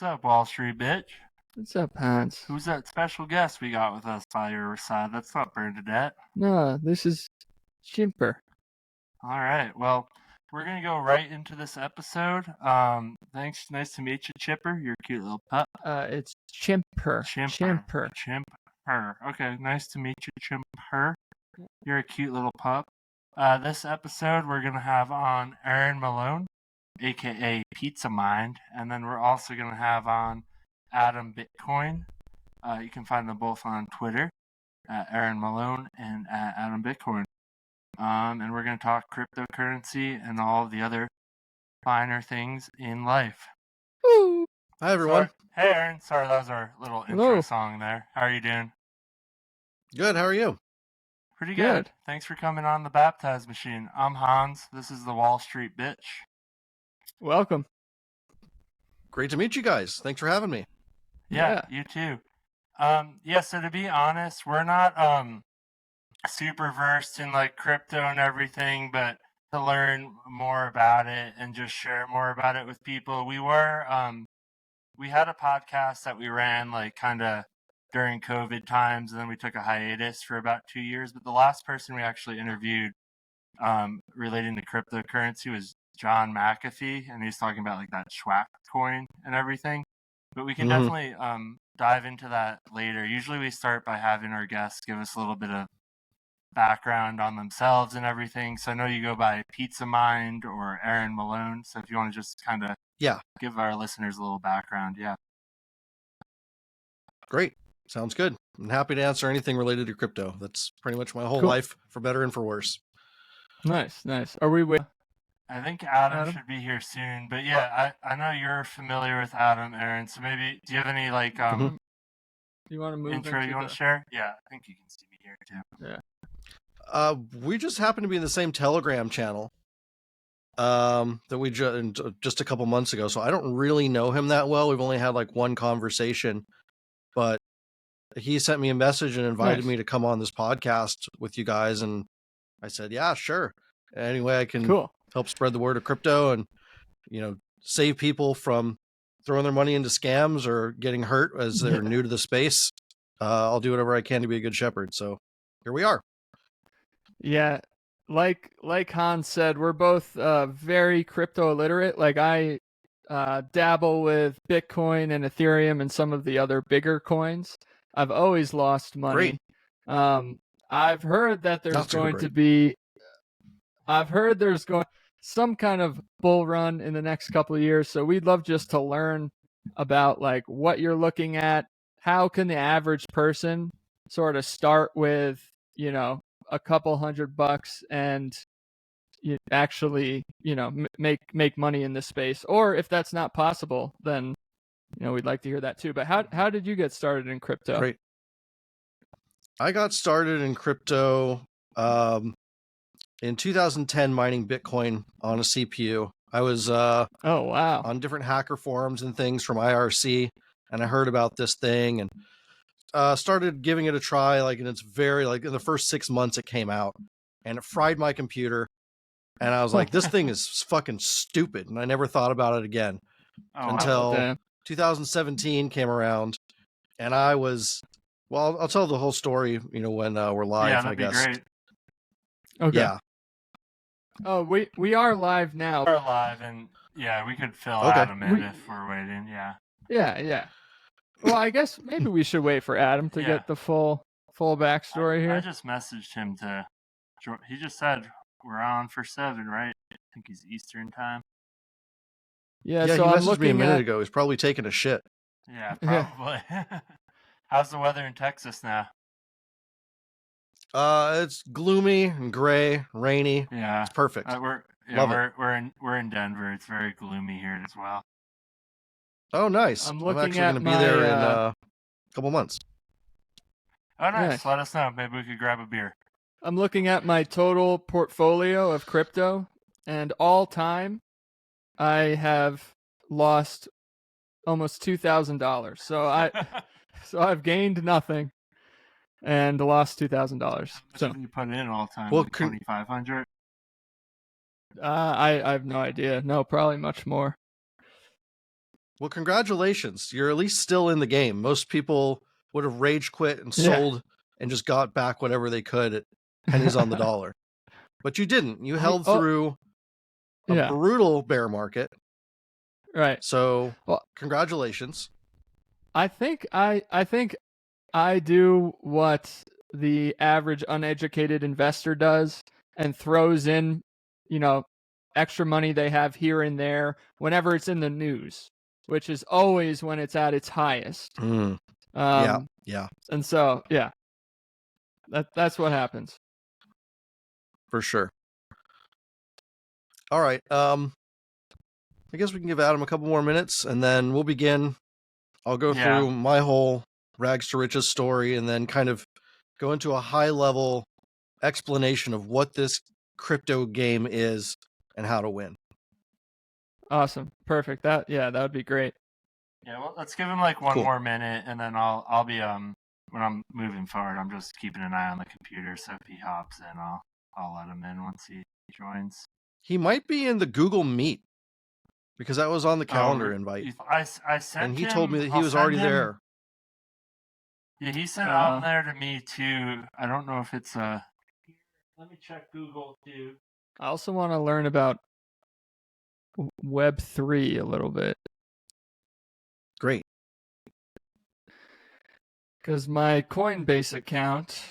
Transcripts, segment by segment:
up, Wallstreet Bitch? What's up, Hans? Who's that special guest we got with us by your side? That's not Bernadette. No, this is Chimper. All right, well, we're going to go right into this episode. Thanks. Nice to meet you, Chipper. You're a cute little pup. It's Chimper. Chimper. Okay, nice to meet you, Chimper. You're a cute little pup. This episode, we're going to have on Aaron Malone, a.k.a. Pizza Mind, and then we're also going to have on Adam Bitcoin. You can find them both on Twitter, Aaron Malone and Adam Bitcoin. And we're going to talk cryptocurrency and all the other finer things in life. Woo. Hi, everyone. Hey, Aaron. Sorry, that was our little intro song there. How are you doing? Good. How are you? Pretty good. Thanks for coming on the Baptize machine. I'm Hans. This is the Wallstreet Bitch. Welcome. Great to meet you guys. Thanks for having me. Yeah, you too. So to be honest, we're not super versed in like crypto and everything, but to learn more about it and just share more about it with people. We had a podcast that we ran like kind of during COVID times, and then we took a hiatus for about 2 years. But the last person we actually interviewed relating to cryptocurrency was John McAfee, and he's talking about like that Schwack coin and everything. But we can definitely dive into that later. Usually we start by having our guests give us a little bit of background on themselves and everything. So I know you go by Pizza Mind or Aaron Malone. So if you want to just kind of give our listeners a little background. Yeah. Great. Sounds good. I'm happy to answer anything related to crypto. That's pretty much my whole life, for better and for worse. Nice. Are we with? I think Adam should be here soon, but yeah, I know you're familiar with Adam, Aaron. So maybe, do you have any like You want to move intro you want to share? Yeah, I think you can see me here too. Yeah. We just happen to be in the same Telegram channel that we just a couple months ago. So I don't really know him that well. We've only had like one conversation, but he sent me a message and invited me to come on this podcast with you guys, and I said, yeah, sure. Any way I can help spread the word of crypto and, save people from throwing their money into scams or getting hurt as they're new to the space, I'll do whatever I can to be a good shepherd. So here we are. Yeah. Like Hans said, we're both very crypto illiterate. Like I dabble with Bitcoin and Ethereum and some of the other bigger coins. I've always lost money. I've heard that there's some kind of bull run in the next couple of years. So we'd love just to learn about like what you're looking at. How can the average person sort of start with, a couple $100 and actually, make money in this space? Or if that's not possible, then we'd like to hear that too. But how did you get started in crypto? Great. I got started in crypto in 2010 mining Bitcoin on a CPU. I was on different hacker forums and things from IRC, and I heard about this thing and started giving it a try. Like, and it's very in the first 6 months it came out, and it fried my computer. And I was like, this thing is fucking stupid. And I never thought about it again until 2017 came around. And I was, I'll tell the whole story, when we're live, that'd I guess. Be great. Okay. Yeah. Oh, we are live now. We're live, and we could fill Adam in if we're waiting. Yeah. Well, I guess maybe we should wait for Adam to get the full backstory here. I just messaged him he just said we're on for 7, right? I think he's Eastern time. Yeah, so he messaged me a minute ago. He's probably taking a shit. Yeah, probably. How's the weather in Texas now? It's gloomy and gray, rainy. Yeah, it's perfect. We're in Denver. It's very gloomy here as well. Oh, nice. I'm actually going to be there in a couple months. Oh, nice. Let us know. Maybe we could grab a beer. I'm looking at my total portfolio of crypto, and all time, I have lost almost $2,000. So I've gained nothing and lost $2,000. So you put in all time? Well, 2,500. I have no idea. No, probably much more. Well, congratulations. You're at least still in the game. Most people would have rage quit and sold and just got back whatever they could at pennies on the dollar. But you didn't. You held through a brutal bear market. Right. So, congratulations. I think I do what the average uneducated investor does and throws in, extra money they have here and there whenever it's in the news, which is always when it's at its highest. Yeah. And so, that's what happens. For sure. All right. I guess we can give Adam a couple more minutes and then we'll begin. I'll go through my whole rags to riches story and then kind of go into a high level explanation of what this crypto game is and how to win. Awesome. Perfect. That would be great. Yeah, well, let's give him like one more minute and then I'll be when I'm moving forward, I'm just keeping an eye on the computer, so if he hops in, I'll let him in once he joins. He might be in the Google Meet because that was on the calendar invite. I sent him. And he told me that he was already there. Yeah, he said I'm there to me too. I don't know if it's let me check Google too. I also want to learn about Web3 a little bit. Great. Because my Coinbase account,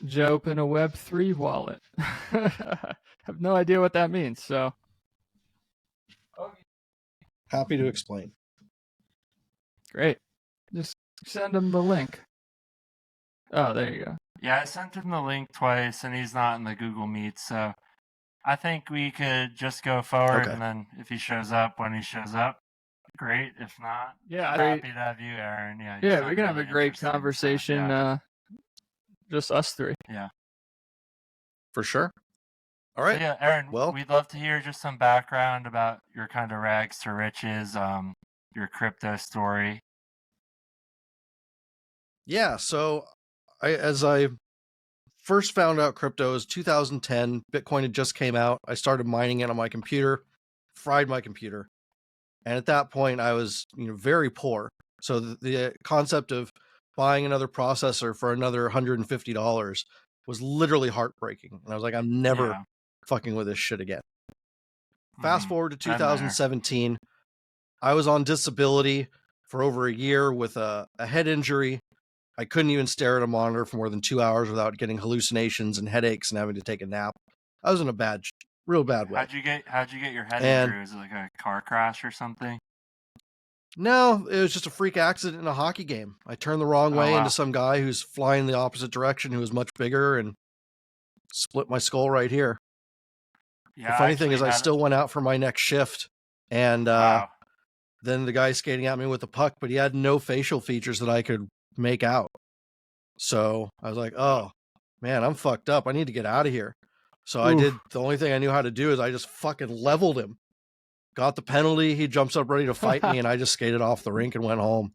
Joe opened a Web3 wallet. I have no idea what that means, so. Happy to explain. Great. Just send him the link. Oh, there you go. Yeah, I sent him the link twice, and he's not in the Google Meet, so I think we could just go forward, and then if he shows up when he shows up, great. If not, happy to have you, Aaron. Yeah, we can have a great conversation, just us three. Yeah. For sure. All right. So yeah, Aaron, we'd love to hear just some background about your kind of rags to riches, your crypto story. Yeah, so as I first found out crypto was 2010, Bitcoin had just came out. I started mining it on my computer, fried my computer. And at that point I was, very poor. So the concept of buying another processor for another $150 was literally heartbreaking. And I was like, I'm never fucking with this shit again. Fast forward to 2017, I was on disability for over a year with a head injury. I couldn't even stare at a monitor for more than 2 hours without getting hallucinations and headaches and having to take a nap. I was in a real bad way. How'd you get your head injury? Was it like a car crash or something? No, it was just a freak accident in a hockey game. I turned the wrong way into some guy who's flying the opposite direction who was much bigger and split my skull right here. Yeah, the funny thing is I still went out for my next shift and then the guy skating at me with the puck, but he had no facial features that I could make out. So I was like, oh man, I'm fucked up. I need to get out of here. So I did, the only thing I knew how to do is I just fucking leveled him. Got the penalty. He jumps up ready to fight me and I just skated off the rink and went home.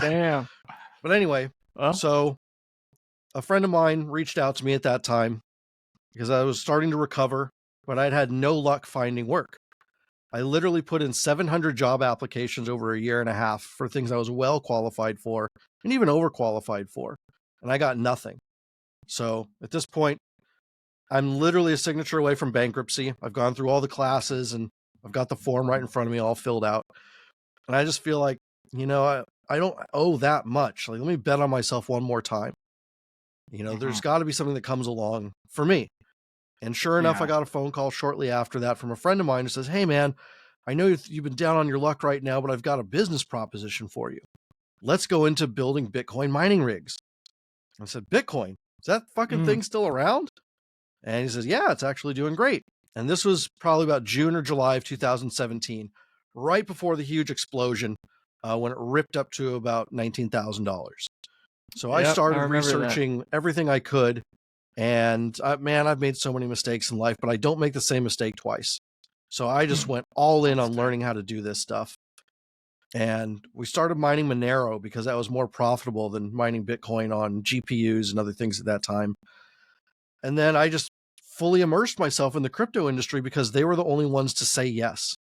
Damn. But anyway, so a friend of mine reached out to me at that time because I was starting to recover, but I'd had no luck finding work. I literally put in 700 job applications over a year and a half for things I was well qualified for and even overqualified for, and I got nothing. So at this point, I'm literally a signature away from bankruptcy. I've gone through all the classes and I've got the form right in front of me all filled out. And I just feel like, I don't owe that much. Like, let me bet on myself one more time. There's got to be something that comes along for me. And sure enough, I got a phone call shortly after that from a friend of mine who says, hey man, I know you've been down on your luck right now, but I've got a business proposition for you. Let's go into building Bitcoin mining rigs. I said, Bitcoin? Is that fucking thing still around? And he says, yeah, it's actually doing great. And this was probably about June or July of 2017, right before the huge explosion when it ripped up to about $19,000. So I started researching everything I could. And man, I've made so many mistakes in life, but I don't make the same mistake twice. So I just went all in on learning how to do this stuff. And we started mining Monero because that was more profitable than mining Bitcoin on GPUs and other things at that time. And then I just fully immersed myself in the crypto industry because they were the only ones to say yes.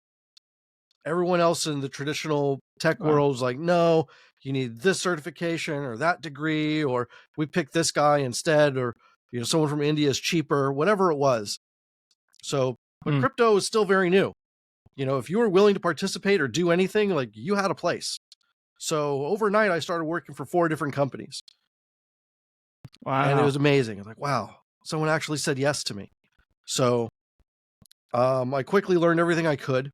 everyone else in the traditional tech world was like, no, you need this certification or that degree, or we picked this guy instead, or someone from India is cheaper, whatever it was. So, but crypto is still very new. If you were willing to participate or do anything, like, you had a place. So overnight, I started working for 4 different companies. Wow. And it was amazing. I was like, wow, someone actually said yes to me. So I quickly learned everything I could.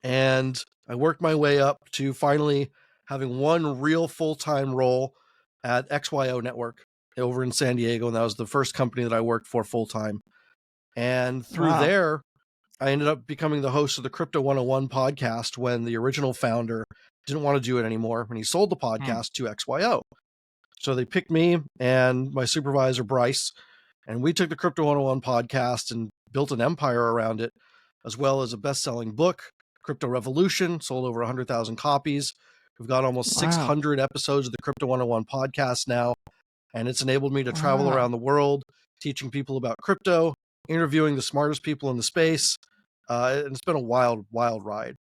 And I worked my way up to finally having one real full-time role at XYO Network over in San Diego. And that was the first company that I worked for full-time. And through there, I ended up becoming the host of the Crypto 101 podcast when the original founder didn't want to do it anymore, when he sold the podcast to XYO. So they picked me and my supervisor, Bryce, and we took the Crypto 101 podcast and built an empire around it, as well as a best-selling book, Crypto Revolution, sold over 100,000 copies. We've got almost 600 episodes of the Crypto 101 podcast now, and it's enabled me to travel around the world, teaching people about crypto, interviewing the smartest people in the space. And it's been a wild, wild ride.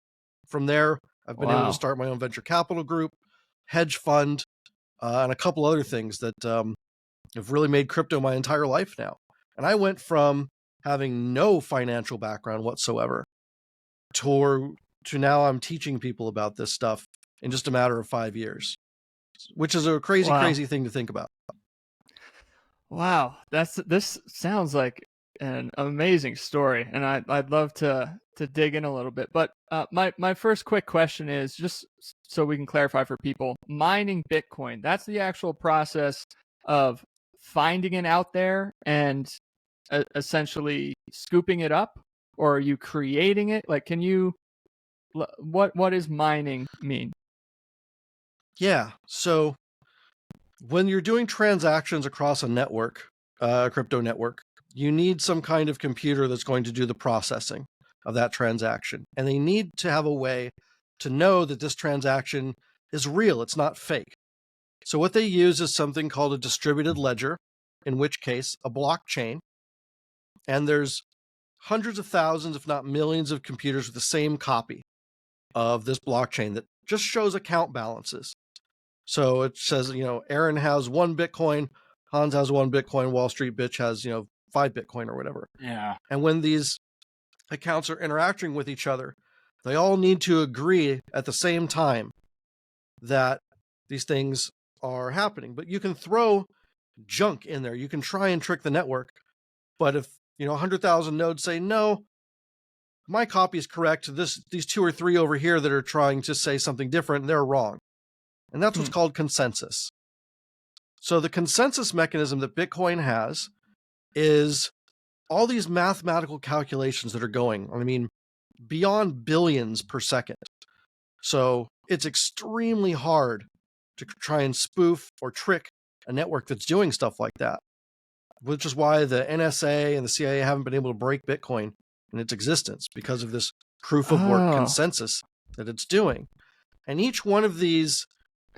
From there, I've been able to start my own venture capital group, hedge fund, and a couple other things that have really made crypto my entire life now. And I went from having no financial background whatsoever to now I'm teaching people about this stuff in just a matter of 5 years, which is a crazy, crazy thing to think about. Wow, this sounds like an amazing story, and I'd love to dig in a little bit. But my first quick question is, just so we can clarify for people, mining Bitcoin, that's the actual process of finding it out there and essentially scooping it up, or are you creating it? Like, can you, what does mining mean? Yeah, so when you're doing transactions across a network, a crypto network, you need some kind of computer that's going to do the processing of that transaction. And they need to have a way to know that this transaction is real, it's not fake. So what they use is something called a distributed ledger, in which case a blockchain. And there's hundreds of thousands, if not millions, of computers with the same copy of this blockchain that just shows account balances. So it says, Aaron has 1 Bitcoin, Hans has 1 Bitcoin, Wallstreet Bitch has, 5 Bitcoin or whatever. Yeah. And when these accounts are interacting with each other, they all need to agree at the same time that these things are happening. But you can throw junk in there. You can try and trick the network. But if, 100,000 nodes say, no, my copy is correct, these 2 or 3 over here that are trying to say something different, they're wrong. And that's what's called consensus. So the consensus mechanism that Bitcoin has is all these mathematical calculations that are going, beyond billions per second. So it's extremely hard to try and spoof or trick a network that's doing stuff like that, which is why the NSA and the CIA haven't been able to break Bitcoin in its existence, because of this proof of work consensus that it's doing. And each one of these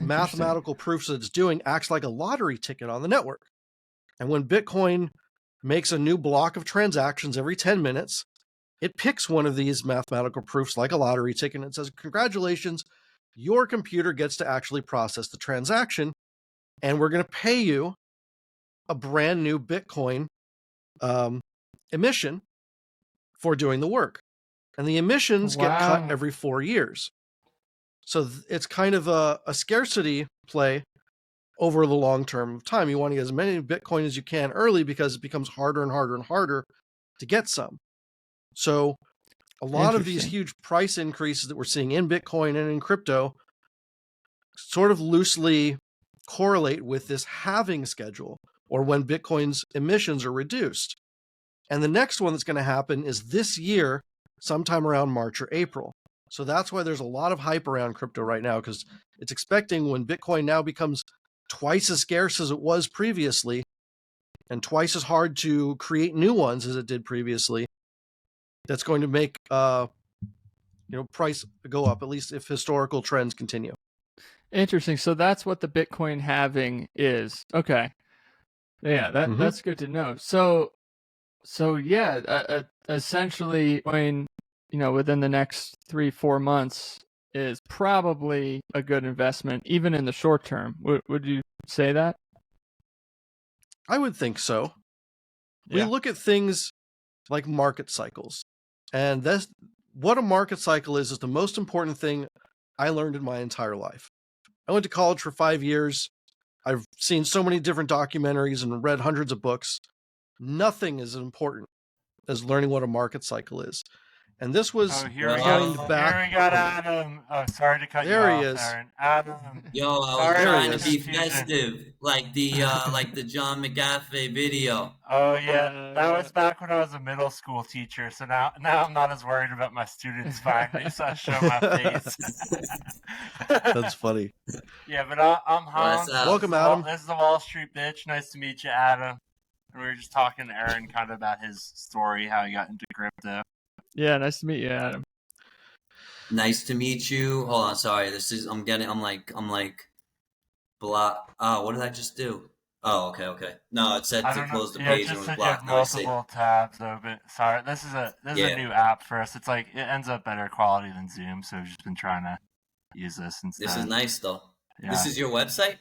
mathematical proofs that it's doing acts like a lottery ticket on the network. And when Bitcoin makes a new block of transactions every 10 minutes, it picks one of these mathematical proofs like a lottery ticket and it says, congratulations, your computer gets to actually process the transaction, and we're going to pay you a brand new Bitcoin emission for doing the work. And the emissions get cut every 4 years. So it's kind of a scarcity play over the long term of time. You want to get as many Bitcoin as you can early, because it becomes harder and harder and harder to get some. So a lot of these huge price increases that we're seeing in Bitcoin and in crypto sort of loosely correlate with this halving schedule, or when Bitcoin's emissions are reduced. And the next one that's going to happen is this year, sometime around March or April. So that's why there's a lot of hype around crypto right now, because it's expecting when Bitcoin now becomes twice as scarce as it was previously, and twice as hard to create new ones as it did previously, that's going to make price go up, at least if historical trends continue. Interesting. So that's what the Bitcoin halving is. Okay. Yeah, that's good to know. So yeah, essentially, within the next 3-4 months is probably a good investment, even in the short term. Would you say that? I would think so. Yeah. We look at things like market cycles, and that's what a market cycle is the most important thing I learned in my entire life. I went to college for 5 years. I've seen so many different documentaries and read hundreds of books. Nothing is as important as learning what a market cycle is. And this was going back. Here we got Adam. Oh, sorry to cut you off, there he is. Aaron. Adam. Yo, I was trying to be festive, like the John McAfee video. Oh yeah, that was back when I was a middle school teacher. So now I'm not as worried about my students finding me, so I show my face. That's funny. Yeah, but I'm Hans. Welcome, Adam. This is the Wallstreet Bitch. Nice to meet you, Adam. And we were just talking to Aaron kind of about his story, how he got into crypto. Yeah, nice to meet you, Adam. Nice to meet you. Hold on, sorry. I'm like blah. Oh, what did I just do? Oh, okay. No, it said to close the page and it was blocked. Now multiple tabs open. Sorry, this is a new app for us. It's like it ends up better quality than Zoom, so we've just been trying to use this instead. This is nice though. Yeah. This is your website?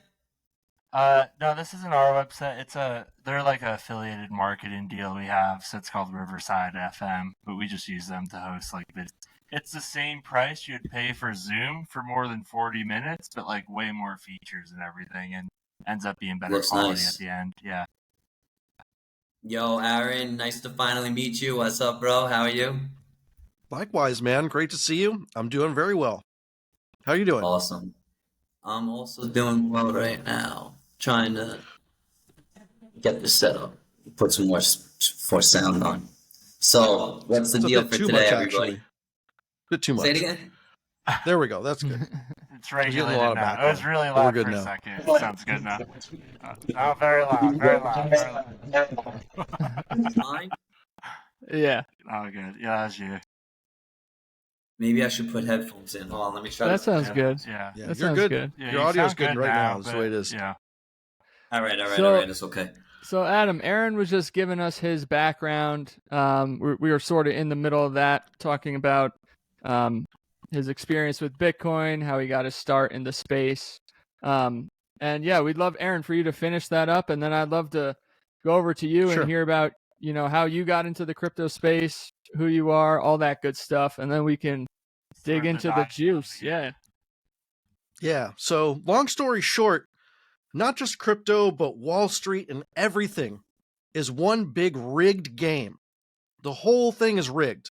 No, this isn't our website. They're like an affiliated marketing deal we have, so it's called Riverside FM, but we just use them to host like videos. It's the same price you'd pay for Zoom for more than 40 minutes, but like way more features and everything, and ends up being better quality at the end. Yeah. Yo, Aaron, nice to finally meet you. What's up, bro? How are you? Likewise, man. Great to see you. I'm doing very well. How are you doing? Awesome. I'm also doing well right now. Trying to get this set up, put some more for sound on. So, what's the deal for today, everybody? A bit too much. Say it again. There we go. That's good. It's regulated now. It was really loud for a second. It sounds good now. Oh, very loud, very loud. Mine? Yeah. Oh, good. Yeah, that's you. Maybe I should put headphones in. Hold on, let me try. That sounds good. Yeah. That sounds good. Yeah, your audio's good right now. That's the way it is. Yeah. All right. It's okay. So, Adam, Aaron was just giving us his background. We were sort of in the middle of that, talking about his experience with Bitcoin, how he got his start in the space. And yeah, we'd love, Aaron, for you to finish that up. And then I'd love to go over to you and hear about, how you got into the crypto space, who you are, all that good stuff. And then we can dig into the juice. Yeah. Yeah. So long story short, not just crypto, but Wall Street and everything is one big rigged game. The whole thing is rigged,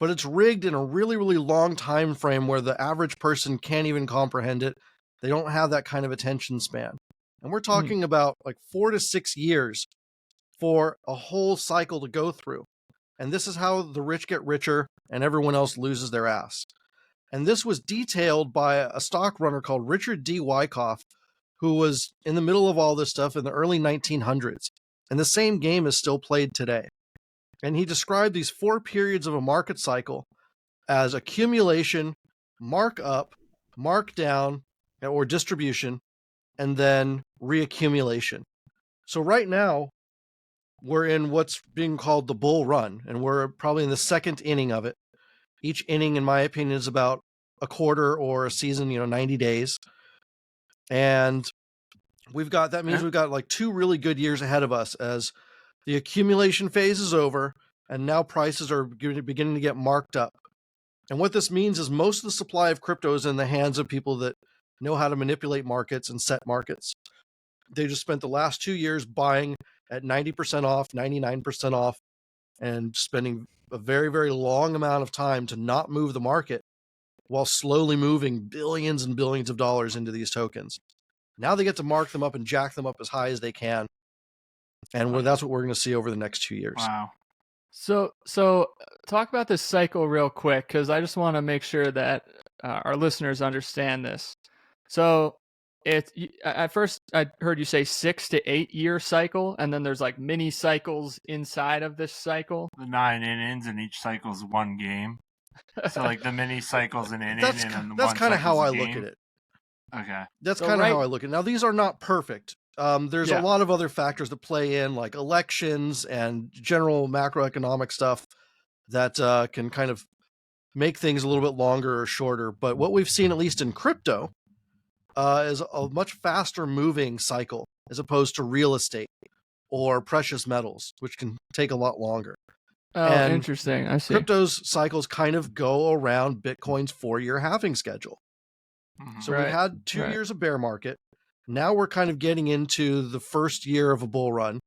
but it's rigged in a really, really long time frame where the average person can't even comprehend it. They don't have that kind of attention span. And we're talking about like 4 to 6 years for a whole cycle to go through. And this is how the rich get richer and everyone else loses their ass. And this was detailed by a stock runner called Richard D. Wyckoff, who was in the middle of all this stuff in the early 1900s. And the same game is still played today. And he described these 4 periods of a market cycle as accumulation, mark up, mark down, or distribution, and then reaccumulation. So right now, we're in what's being called the bull run, and we're probably in the second inning of it. Each inning, in my opinion, is about a quarter or a season, 90 days. And that means we've got like 2 really good years ahead of us as the accumulation phase is over, and now prices are beginning to get marked up. And what this means is most of the supply of crypto is in the hands of people that know how to manipulate markets and set markets. They just spent the last 2 years buying at 90% off, 99% off, and spending a very, very long amount of time to not move the market while slowly moving billions and billions of dollars into these tokens. Now they get to mark them up and jack them up as high as they can. And that's what we're going to see over the next 2 years. Wow. So talk about this cycle real quick, because I just want to make sure that our listeners understand this. So at first I heard you say 6 to 8 year cycle, and then there's like mini cycles inside of this cycle. The 9 innings, and each cycle is one game. So like the mini cycles an inning. That's kind of how I look at it. Okay. That's kind of how I look at it. Now, these are not perfect. There's a lot of other factors that play in, like elections and general macroeconomic stuff that can kind of make things a little bit longer or shorter. But what we've seen, at least in crypto, is a much faster moving cycle as opposed to real estate or precious metals, which can take a lot longer. Oh, and interesting. I see. Crypto's cycles kind of go around Bitcoin's 4-year halving schedule. So we've had 2 years of bear market. Now we're kind of getting into the first year of a bull run.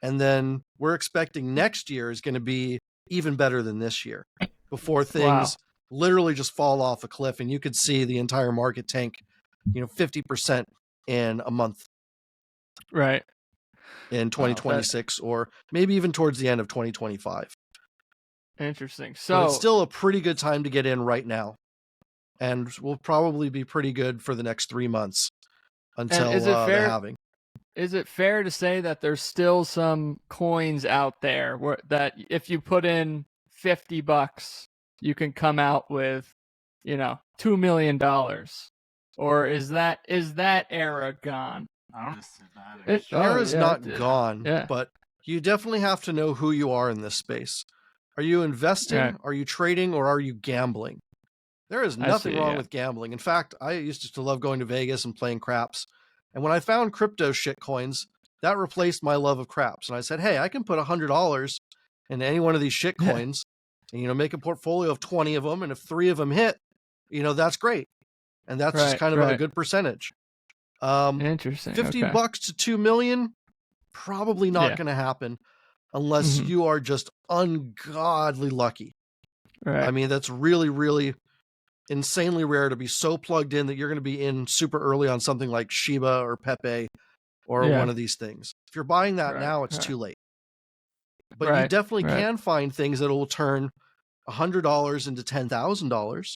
And then we're expecting next year is going to be even better than this year before things literally just fall off a cliff. And you could see the entire market tank, 50% in a month. Right. In 2026 or maybe even towards the end of 2025. Interesting. So but it's still a pretty good time to get in right now. And will probably be pretty good for the next 3 months until the halving. Is it fair to say that there's still some coins out there that if you put in $50, you can come out with, $2 million? Or is that era gone? Era's not gone, but you definitely have to know who you are in this space. Are you investing, are you trading, or are you gambling? There is nothing wrong with gambling. In fact, I used to love going to Vegas and playing craps. And when I found crypto shit coins, that replaced my love of craps. And I said, hey, I can put $100 into any one of these shit coins and, make a portfolio of 20 of them. And if 3 of them hit, that's great. And that's just kind of a good percentage. Interesting. $50 to 2 million, probably not going to happen unless you are just ungodly lucky. Right. I mean, that's really, really insanely rare to be so plugged in that you're going to be in super early on something like Shiba or Pepe or one of these things. If you're buying that now, it's too late. But you definitely can find things that will turn $100 into $10,000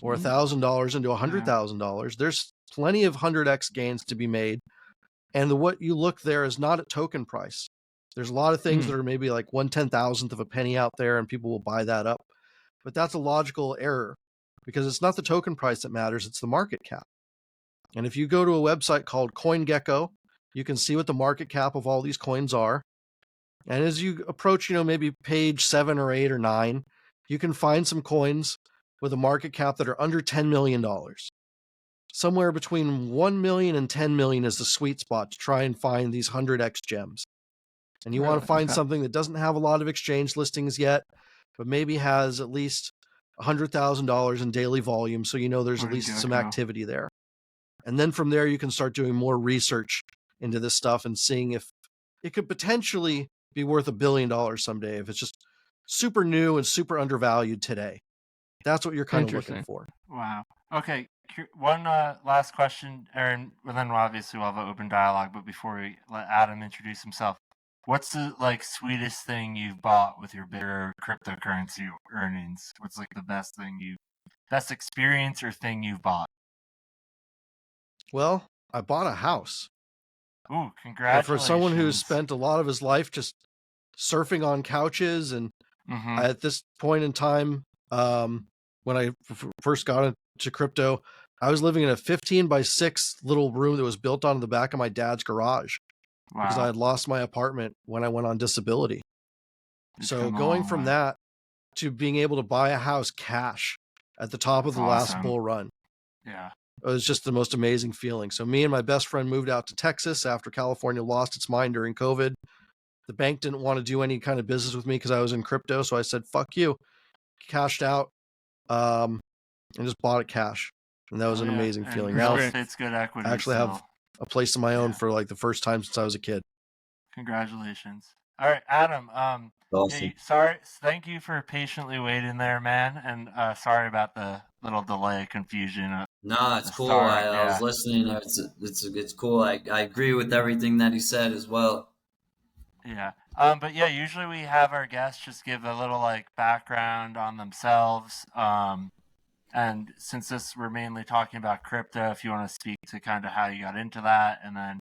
or $1,000 into $100,000. There's plenty of 100x gains to be made. And what you look there is not at token price. There's a lot of things that are maybe like 1/10,000th of a penny out there and people will buy that up. But that's a logical error because it's not the token price that matters, it's the market cap. And if you go to a website called CoinGecko, you can see what the market cap of all these coins are. And as you approach, maybe page 7 or 8 or 9, you can find some coins with a market cap that are under $10 million. Somewhere between 1 million and 10 million is the sweet spot to try and find these 100x gems. And you want to find something that doesn't have a lot of exchange listings yet, but maybe has at least $100,000 in daily volume. So, there's at least some activity there. And then from there, you can start doing more research into this stuff and seeing if it could potentially be worth $1 billion someday if it's just super new and super undervalued today. That's what you're kind of looking for. Wow. Okay. One last question, Aaron, and then obviously we'll have an open dialogue, but before we let Adam introduce himself, what's the sweetest thing you've bought with your bigger cryptocurrency earnings? What's the best experience or thing you've bought? Well, I bought a house. Ooh, congratulations. For someone who's spent a lot of his life just surfing on couches and at this point in time, when I first got into crypto, I was living in a 15 by 6 little room that was built on the back of my dad's garage. Wow. Because I had lost my apartment when I went on disability. So going from that to being able to buy a house cash at the top of the last bull run. Yeah. It was just the most amazing feeling. So me and my best friend moved out to Texas after California lost its mind during COVID. The bank didn't want to do any kind of business with me because I was in crypto. So I said, fuck you. Cashed out and just bought it cash. And that was an amazing feeling. Real estate's good equity. I actually have a place of my own for the first time since I was a kid. Congratulations. All right, Adam. Awesome. Sorry. Thank you for patiently waiting there, man. And sorry about the little delay, confusion. No, it's cool. I was listening. It's cool. I agree with everything that he said as well. Yeah. But yeah, usually we have our guests just give a little background on themselves. And since we're mainly talking about crypto, if you want to speak to kind of how you got into that, and then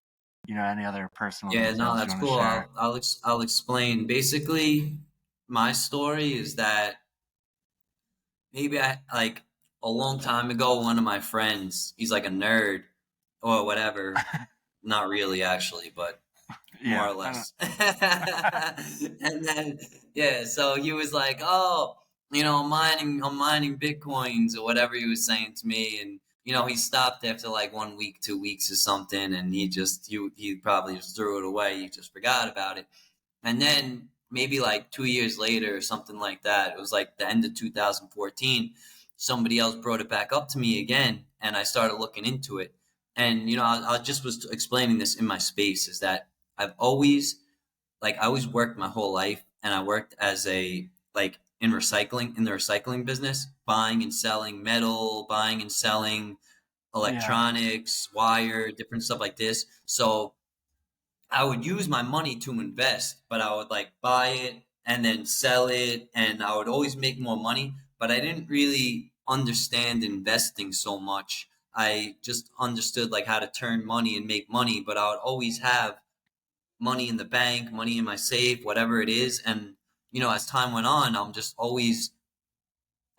any other personal. Yeah, no, that's cool. I'll explain. Basically, my story is that maybe I a long time ago, one of my friends, he's a nerd or whatever. Not really, actually, but more or less. And then so he was like, "Oh, I'm mining Bitcoins or whatever he was saying to me. And, he stopped after like 1 week, 2 weeks or something. And he probably just threw it away. He just forgot about it. And then maybe like 2 years later or something like that, it was like the end of 2014, somebody else brought it back up to me again. And I started looking into it. And, I just was explaining this in my space is that I've always, I always worked my whole life, and I worked as in the recycling business, buying and selling metal, buying and selling electronics, wire, different stuff like this. So I would use my money to invest, but I would buy it and then sell it, and I would always make more money. But I didn't really understand investing so much. I just understood how to turn money and make money, but I would always have money in the bank, money in my safe, whatever it is. And, as time went on, I'm just always,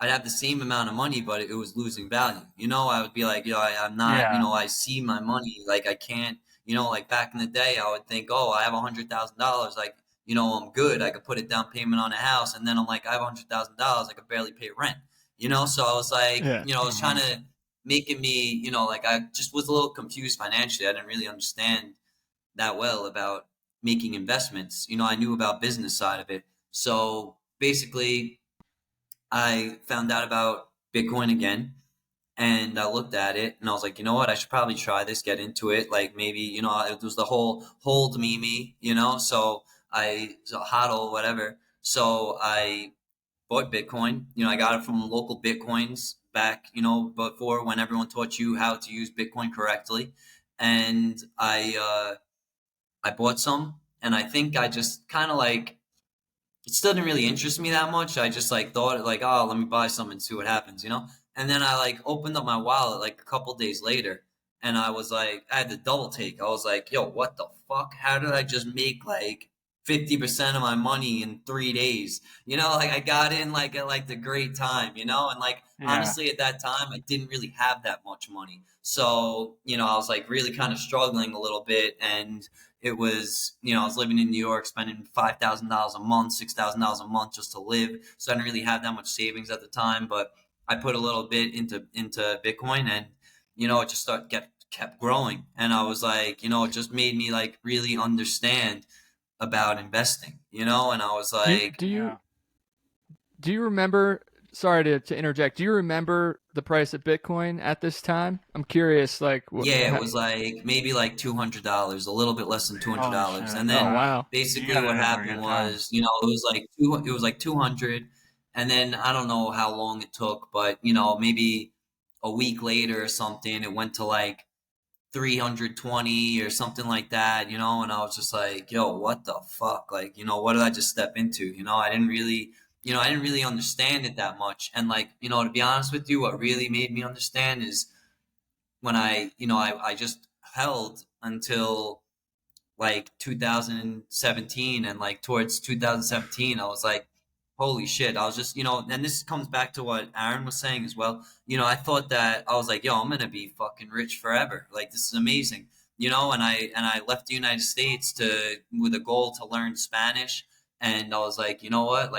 I'd have the same amount of money, but it was losing value. I would be like, I'm not, I see my money. I can't, back in the day, I would think, oh, I have $100,000. I'm good. I could put a down payment on a house. And then I'm like, I have $100,000. I could barely pay rent, So I was like, it was trying to making me, I just was a little confused financially. I didn't really understand that well about making investments. I knew about business side of it. So basically, I found out about Bitcoin again, and I looked at it and I was like, you know what, I should probably try this, get into it. Maybe, it was the whole hold me, so hodl, whatever. So I bought Bitcoin. I got it from local Bitcoins back, before when everyone taught you how to use Bitcoin correctly. And I bought some, and I think I just kind of it still didn't really interest me that much. I just thought oh, let me buy some and see what happens. And then I opened up my wallet a couple days later, and I was I had the double take. I was like, yo, what the fuck? How did I just make 50% of my money in 3 days? I got in at the great time, and honestly at that time I didn't really have that much money. So, I was really kind of struggling a little bit, and it was, I was living in New York, spending $5,000 a month, $6,000 a month just to live. So I didn't really have that much savings at the time, but I put a little bit into Bitcoin, and it just kept growing. And I was it just made me really understand about investing, and I was do you remember? Sorry to interject. Do you remember the price of Bitcoin at this time? I'm curious. Yeah, it was maybe $200, a little bit less than $200. And then basically what happened was, it was 200. And then I don't know how long it took, but maybe a week later or something, it went to 320 or something like that, and I was just yo, what the fuck? What did I just step into? I didn't really understand it that much. And to be honest with you, what really made me understand is when I just held until 2017, and towards 2017 I was holy shit. I was just, and this comes back to what Aaron was saying as well. I thought that I was yo, I'm gonna be fucking rich forever. This is amazing. And I left the United States with a goal to learn Spanish. And I was you know what,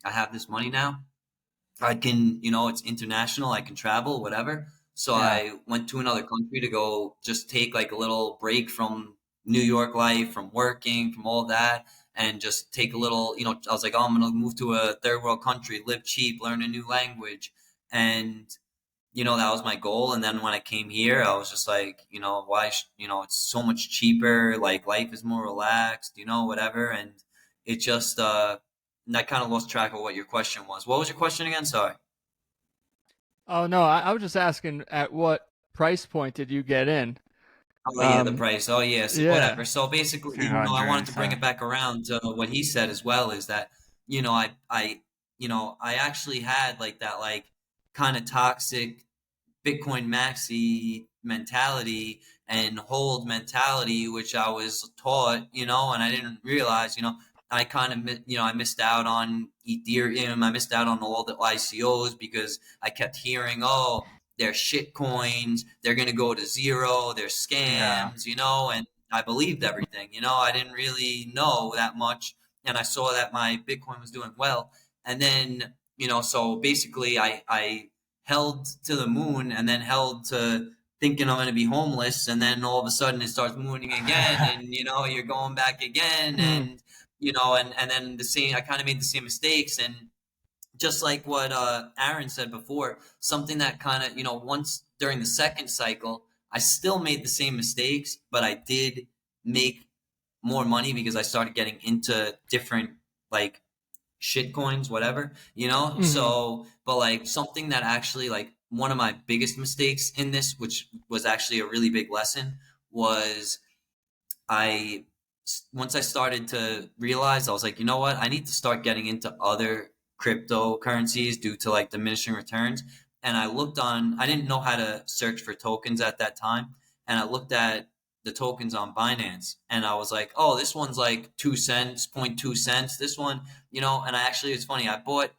I have this money now. I can, it's international. I can travel, whatever. So I went to another country to go just take a little break from New York life, from working, from all that, and just take a little, I was oh, I'm going to move to a third world country, live cheap, learn a new language. And, that was my goal. And then when I came here, I was just why, it's so much cheaper. Life is more relaxed, whatever. And it just, and I kind of lost track of what your question was. What was your question again? Sorry. Oh, no, I was just asking at what price point did you get in? Oh, yeah, the price. Oh, yeah, so whatever. So basically, I wanted to bring it back around to what he said as well, is that, I actually had that kind of toxic Bitcoin maxi mentality and hold mentality, which I was taught, and I didn't realize, I kind of, I missed out on Ethereum. I missed out on all the ICOs because I kept hearing, oh, they're shit coins. They're going to go to zero. They're scams, and I believed everything. I didn't really know that much. And I saw that my Bitcoin was doing well. And then so basically I held to the moon and then held to thinking I'm going to be homeless. And then all of a sudden it starts mooning again. And, you're going back again. And, and then I kind of made the same mistakes. And just like what Aaron said before, something that kind of, once during the second cycle, I still made the same mistakes, but I did make more money because I started getting into different like shit coins, whatever, So, but like something that actually like one of my biggest mistakes in this, which was actually a really big lesson, was I once I started to realize, I was like, you know what? I need to start getting into other cryptocurrencies due to like diminishing returns. And I didn't know how to search for tokens at that time. And I looked at the tokens on Binance and I was like, oh, this one's like 2 cents, 0.2 cents. This one, and it's funny. I bought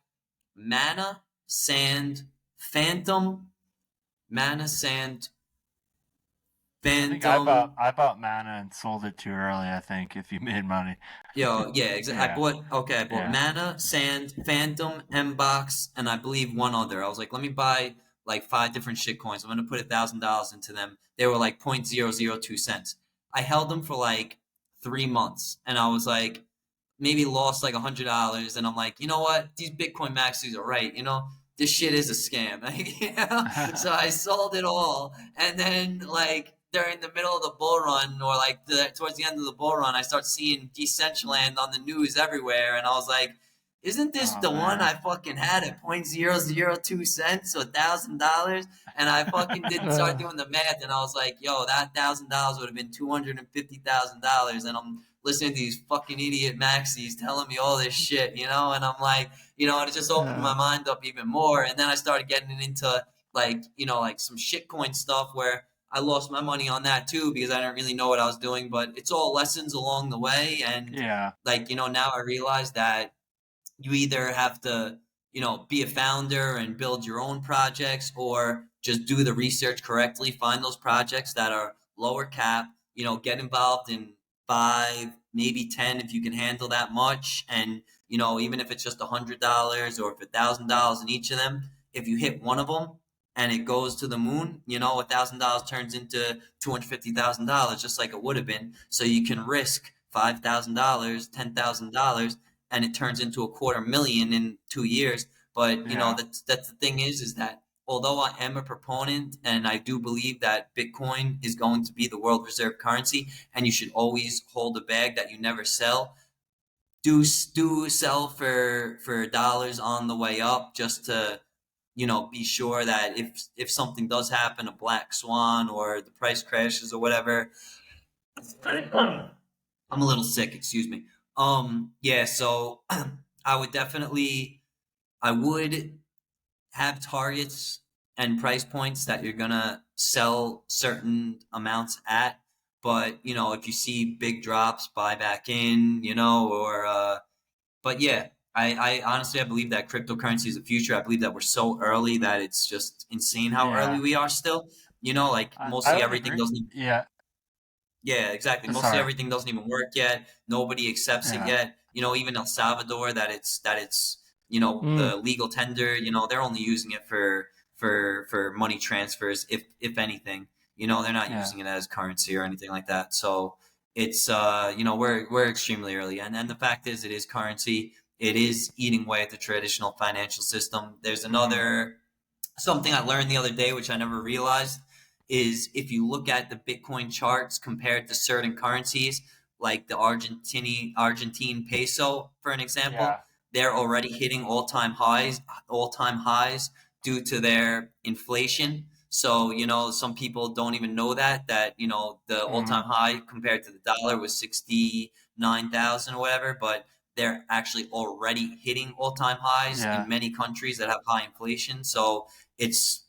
Mana, Sand, Phantom, Mana, Sand, Phantom. I bought Mana and sold it too early. I think if you made money. Yeah, exactly. Yeah. I bought Mana, Sand, Phantom, M-Box, and I believe one other. I was like, let me buy like 5 different shit coins. I'm gonna put $1,000 into them. They were like 0.002 cents. I held them for like 3 months, and I was like, maybe lost like $100. And I'm like, you know what? These Bitcoin maxis are right. This shit is a scam. So I sold it all, and then like during the middle of the bull run, or like towards the end of the bull run, I start seeing Decentraland on the news everywhere, and I was like, isn't this the one I fucking had at 0.002 or $1,000? And I fucking didn't start doing the math, and I was like, yo, that $1,000 would have been $250,000, and I'm listening to these fucking idiot maxis telling me all this shit, and I'm like, and it just opened my mind up even more. And then I started getting into like, like some shitcoin stuff where I lost my money on that too because I didn't really know what I was doing, but it's all lessons along the way. And like, now I realize that you either have to, be a founder and build your own projects, or just do the research correctly, find those projects that are lower cap, get involved in 5, maybe 10 if you can handle that much. And, even if it's just $100 or if $1,000 in each of them, if you hit one of them and it goes to the moon, $1,000 turns into $250,000, just like it would have been. So you can risk $5,000, $10,000, and it turns into $250,000 in 2 years. But that's the thing is that although I am a proponent and I do believe that Bitcoin is going to be the world reserve currency, and you should always hold a bag that you never sell, do sell for dollars on the way up, just to be sure that if something does happen, a black swan, or the price crashes or whatever. I'm a little sick, excuse me. So I would have targets and price points that you're gonna sell certain amounts at. But if you see big drops, buy back in, but yeah, I honestly, I believe that cryptocurrency is the future. I believe that we're so early that it's just insane how early we are still. Like mostly everything doesn't even, yeah, exactly. Mostly everything doesn't even work yet. Nobody accepts it yet. Even El Salvador, that it's the legal tender. They're only using it for money transfers, if anything. They're not using it as currency or anything like that. So it's we're extremely early, and the fact is, it is currency. It is eating away at the traditional financial system. There's another something I learned the other day, which I never realized, is if you look at the Bitcoin charts compared to certain currencies, like the Argentine peso, for an example, they're already hitting all-time highs due to their inflation. So, some people don't even know that, the all-time high compared to the dollar was 69,000 or whatever, but they're actually already hitting all-time highs in many countries that have high inflation. So it's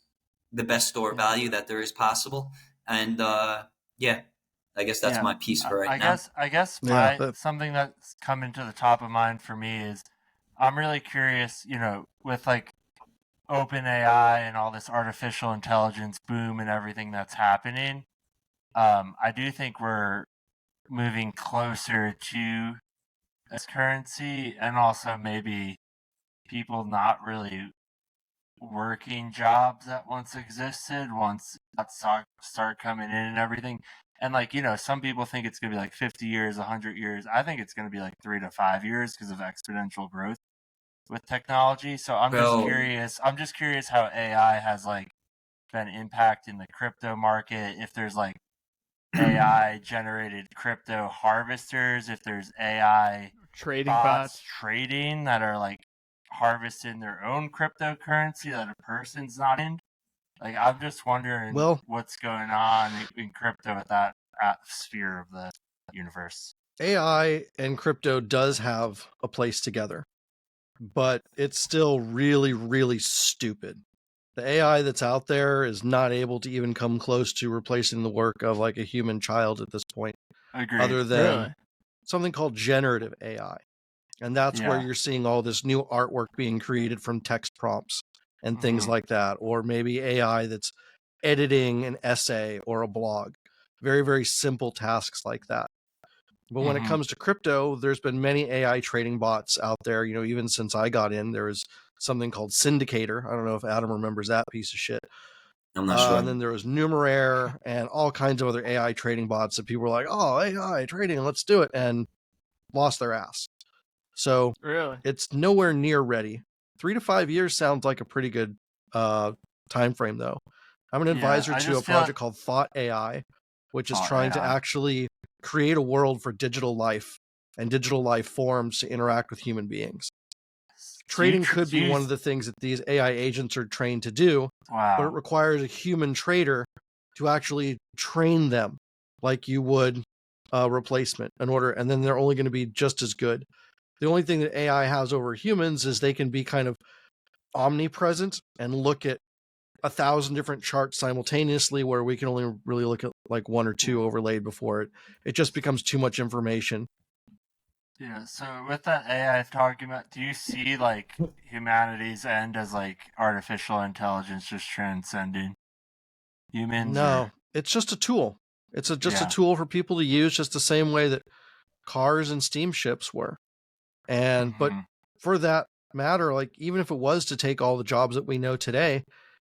the best store value that there is possible. And I guess that's my piece for right now. I guess something that's coming to the top of mind for me is I'm really curious, with like OpenAI and all this artificial intelligence boom and everything that's happening. I do think we're moving closer to this currency, and also maybe people not really working jobs that once existed once that start coming in and everything. And like, you know, some people think it's going to be like 50 years, 100 years. I think it's going to be like 3 to 5 years because of exponential growth with technology. So I'm just curious. I'm just curious how AI has like been impacting the crypto market. If there's like AI generated crypto harvesters, if there's AI trading bots trading that are like harvesting their own cryptocurrency that a person's not in. Like, I'm just wondering what's going on in crypto at that sphere of the universe. AI and crypto does have a place together, but it's still really, really stupid. The AI that's out there is not able to even come close to replacing the work of like a human child at this point. Agreed. Other than something called generative AI. And that's where you're seeing all this new artwork being created from text prompts and things like that. Or maybe AI that's editing an essay or a blog. Very, very simple tasks like that. But when it comes to crypto, there's been many AI trading bots out there. You know, even since I got in, there was something called Syndicator. I don't know if Adam remembers that piece of shit. I'm not sure. And then there was Numeraire and all kinds of other AI trading bots that people were like, oh, AI trading, let's do it, and lost their ass. So it's nowhere near ready. 3 to 5 years sounds like a pretty good time frame, though. I'm an advisor to a project called Thought AI, which is trying to actually create a world for digital life and digital life forms to interact with human beings. Trading could be one of the things that these AI agents are trained to do, but it requires a human trader to actually train them like you would a replacement in order, and then they're only going to be just as good. The only thing that AI has over humans is they can be kind of omnipresent and look at 1,000 different charts simultaneously, where we can only really look at like one or two overlaid before it just becomes too much information. Yeah, so with that AI talking about, do you see like humanity's end as like artificial intelligence just transcending humans? No, it's just a tool. It's just a tool for people to use, just the same way that cars and steamships were. And but for that matter, like even if it was to take all the jobs that we know today,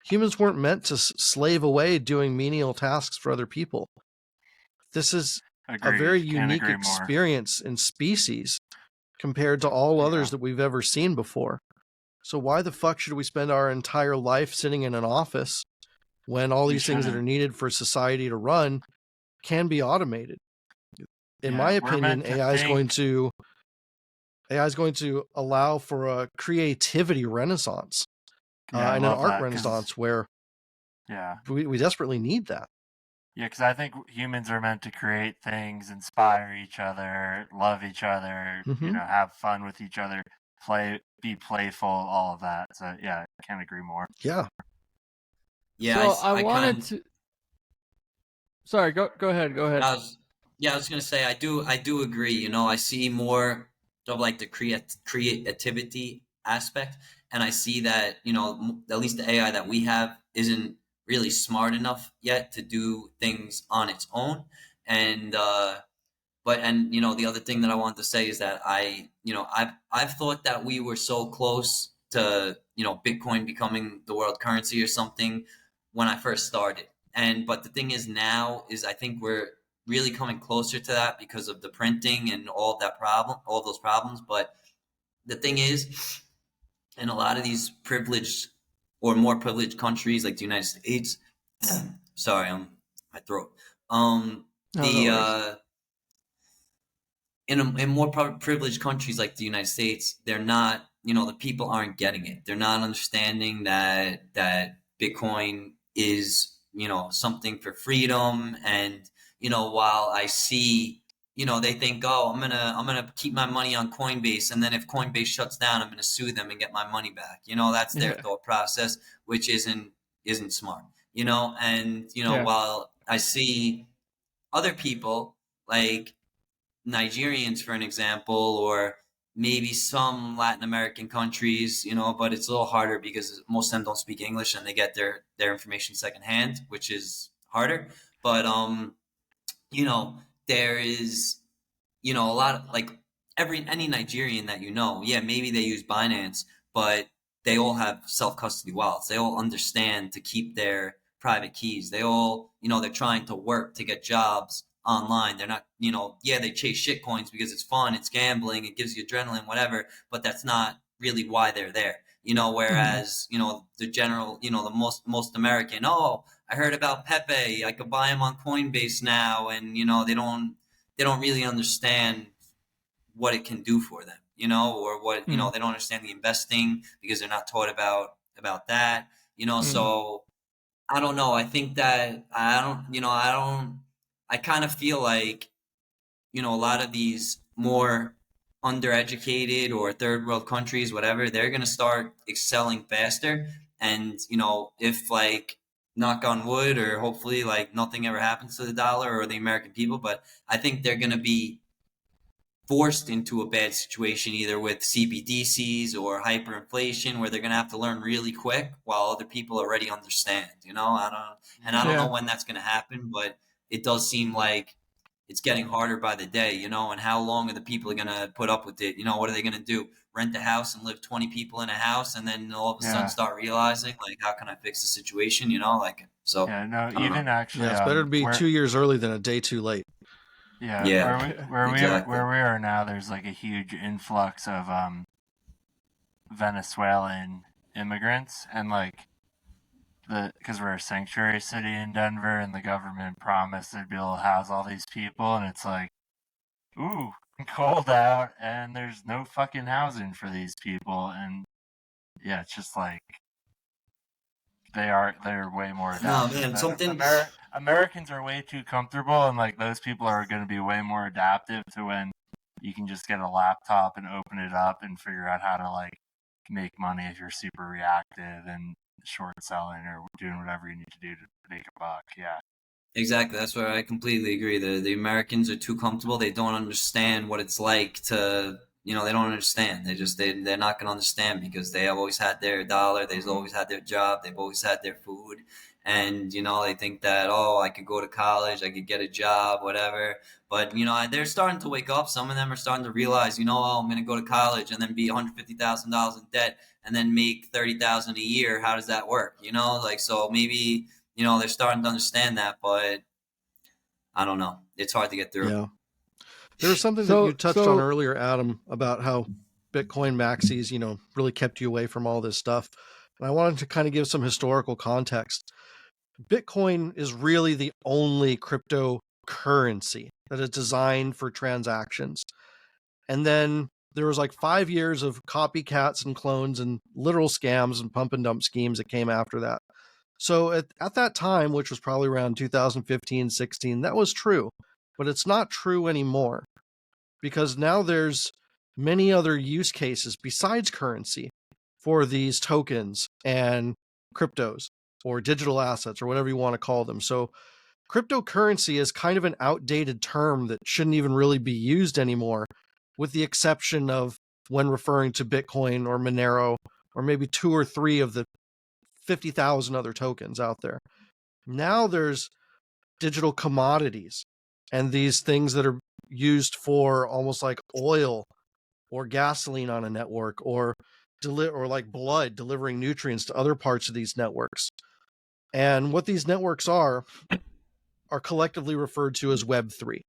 humans weren't meant to slave away doing menial tasks for other people. This is a very unique experience in species compared to all others that we've ever seen before. So why the fuck should we spend our entire life sitting in an office when all these things that are needed for society to run can be automated? In my opinion, AI is going to allow for a creativity renaissance and an art renaissance where we desperately need that. Yeah, because I think humans are meant to create things, inspire each other, love each other, you know, have fun with each other, be playful, all of that. So yeah, I can't agree more. Yeah. Yeah. So I wanted to. Sorry, go ahead. I was gonna say I do agree. You know, I see more of like the creativity aspect, and I see that, you know, at least the AI that we have isn't really smart enough yet to do things on its own. And and you know, the other thing that I wanted to say is that I've thought that we were so close to, you know, Bitcoin becoming the world currency or something when I first started. But the thing is now is I think we're really coming closer to that because of the printing and all those problems. But the thing is, in a lot of these privileged or more privileged countries like the United States, sorry, my throat. In more privileged countries like the United States, they're not, you know, the people aren't getting it. They're not understanding that Bitcoin is, you know, something for freedom. And, you know, while I see, you know, they think, oh, I'm gonna keep my money on Coinbase, and then if Coinbase shuts down, I'm gonna sue them and get my money back. You know, that's their thought process, which isn't smart. You know, and you know, while I see other people like Nigerians, for an example, or maybe some Latin American countries, you know, but it's a little harder because most of them don't speak English and they get their information secondhand, which is harder. But you know, there is, you know, a lot of like any Nigerian that you know, yeah, maybe they use Binance, but they all have self-custody wallets. They all understand to keep their private keys. They all, they're trying to work to get jobs online. They're not, they chase shit coins because it's fun, it's gambling, it gives you adrenaline, whatever, but that's not really why they're there. Whereas, the general, the most American, oh, I heard about Pepe, I could buy him on Coinbase now, and they don't really understand what it can do for them, or what, they don't understand the investing because they're not taught about that, so I don't know. I think that I kind of feel like, a lot of these more undereducated or third world countries, whatever, they're going to start excelling faster. And, if like, knock on wood, or hopefully like nothing ever happens to the dollar or the American people, but I think they're going to be forced into a bad situation, either with CBDCs or hyperinflation, where they're going to have to learn really quick while other people already understand, I don't know when that's going to happen, but it does seem like it's getting harder by the day, and how long are the people going to put up with it? What are they going to do? Rent a house and live 20 people in a house, and then all of a sudden start realizing, like, how can I fix the situation? So yeah, no, even actually, it's better to be 2 years early than a day too late. Yeah, where we are now, there's like a huge influx of Venezuelan immigrants, and like because we're a sanctuary city in Denver, and the government promised they'd be able to house all these people, and it's like, ooh, cold out, and there's no fucking housing for these people, and yeah, it's just like they're way more adaptive. No, man, Americans are way too comfortable, and like those people are going to be way more adaptive to when you can just get a laptop and open it up and figure out how to like make money if you're super reactive and short selling or doing whatever you need to do to make a buck. Yeah. Exactly. That's where I completely agree. The Americans are too comfortable. They don't understand what it's like to, they don't understand. They're not going to understand because they have always had their dollar. They've always had their job. They've always had their food. And, they think that, oh, I could go to college, I could get a job, whatever. But, they're starting to wake up. Some of them are starting to realize, oh, I'm going to go to college and then be $150,000 in debt and then make $30,000 a year. How does that work? So maybe, they're starting to understand that, but I don't know. It's hard to get through. Yeah. There was something that you touched on earlier, Adam, about how Bitcoin maxis, really kept you away from all this stuff. And I wanted to kind of give some historical context. Bitcoin is really the only cryptocurrency that is designed for transactions. And then there was like 5 years of copycats and clones and literal scams and pump and dump schemes that came after that. So at that time, which was probably around 2015, 16, that was true. But it's not true anymore because now there's many other use cases besides currency for these tokens and cryptos or digital assets or whatever you want to call them. So cryptocurrency is kind of an outdated term that shouldn't even really be used anymore, with the exception of when referring to Bitcoin or Monero or maybe 2 or 3 of the 50,000 other tokens out there. Now there's digital commodities and these things that are used for almost like oil or gasoline on a network, or like blood delivering nutrients to other parts of these networks. And what these networks are collectively referred to as Web3,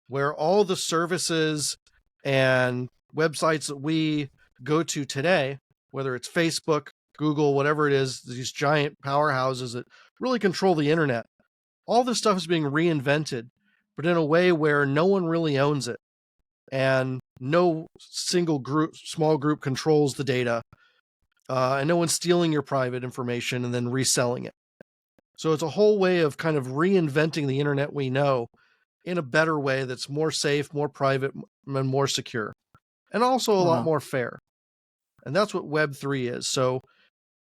where all the services and websites that we go to today, whether it's Facebook, Google, whatever it is, these giant powerhouses that really control the internet, all this stuff is being reinvented, but in a way where no one really owns it. And no single group, small group controls the data. And no one's stealing your private information and then reselling it. So it's a whole way of kind of reinventing the internet we know in a better way that's more safe, more private, and more secure. And also a lot more fair. And that's what Web3 is. So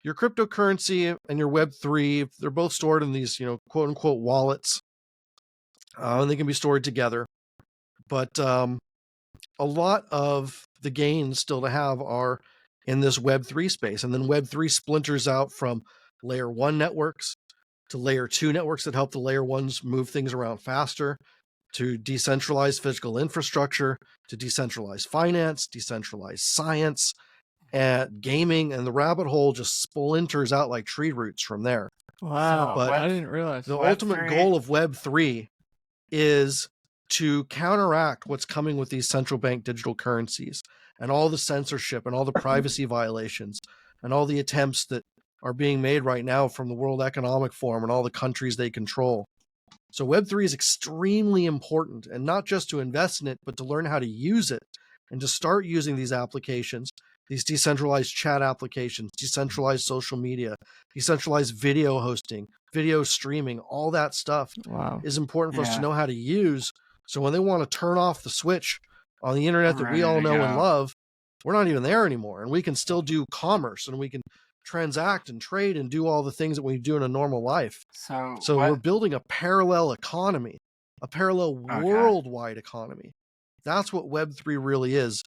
your cryptocurrency and your Web3, they're both stored in these, quote unquote wallets. And they can be stored together. But a lot of the gains still to have are in this Web3 space. And then Web3 splinters out from layer 1 networks to layer 2 networks that help the layer 1s move things around faster, to decentralized physical infrastructure, to decentralized finance, decentralized science, and gaming, and the rabbit hole just splinters out like tree roots from there. Wow. But I didn't realize. The ultimate goal of Web3 is to counteract what's coming with these central bank digital currencies and all the censorship and all the privacy violations and all the attempts that are being made right now from the World Economic Forum and all the countries they control. So Web3 is extremely important, and not just to invest in it, but to learn how to use it and to start using these applications, these decentralized chat applications, decentralized social media, decentralized video hosting, video streaming, all that stuff is important for us to know how to use. So when they want to turn off the switch on the internet that we all know and love, we're not even there anymore. And we can still do commerce, and we can transact and trade and do all the things that we do in a normal life. So we're building a parallel economy, a parallel worldwide economy. That's what Web3 really is.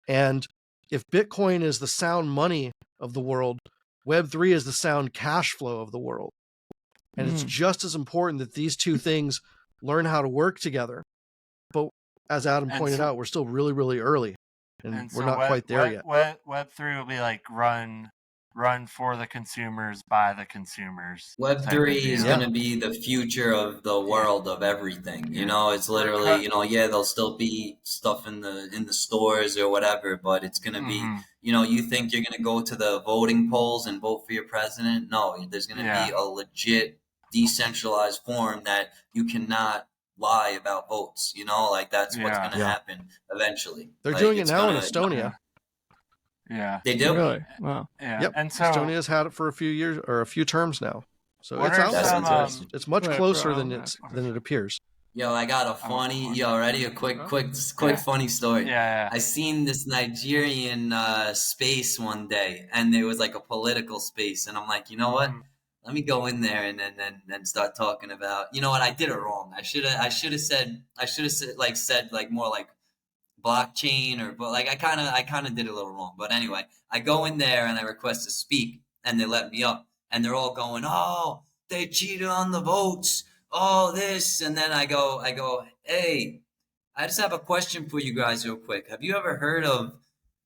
And if Bitcoin is the sound money of the world, Web3 is the sound cash flow of the world. And it's just as important that these two things learn how to work together. But as Adam pointed out, we're still really, really early, and we're not quite there yet. Web3 will be like run for the consumers by the consumers. Web3 is going to be the future of the world of everything. You know, it's literally, there'll still be stuff in the stores or whatever, but it's going to be, you think you're going to go to the voting polls and vote for your president? No, there's going to be a legit decentralized form that you cannot lie about votes. That's what's going to happen eventually. They're doing it now in Estonia. Yeah, they do. Really? Wow. Yeah, yep. And so Estonia's had it for a few years or a few terms now, so it's out there. It's much closer than it appears. Yo, I got a funny. Ready? A quick funny story. Yeah. I seen this Nigerian space one day, and it was like a political space, and I'm like, you know what? Let me go in there and then start talking about. You know what? I did it wrong. I should have said more like blockchain I kind of did a little wrong. But anyway, I go in there and I request to speak, and they let me up, and they're all going, "Oh, they cheated on the votes. Oh, this." And then I go, "Hey, I just have a question for you guys real quick. Have you ever heard of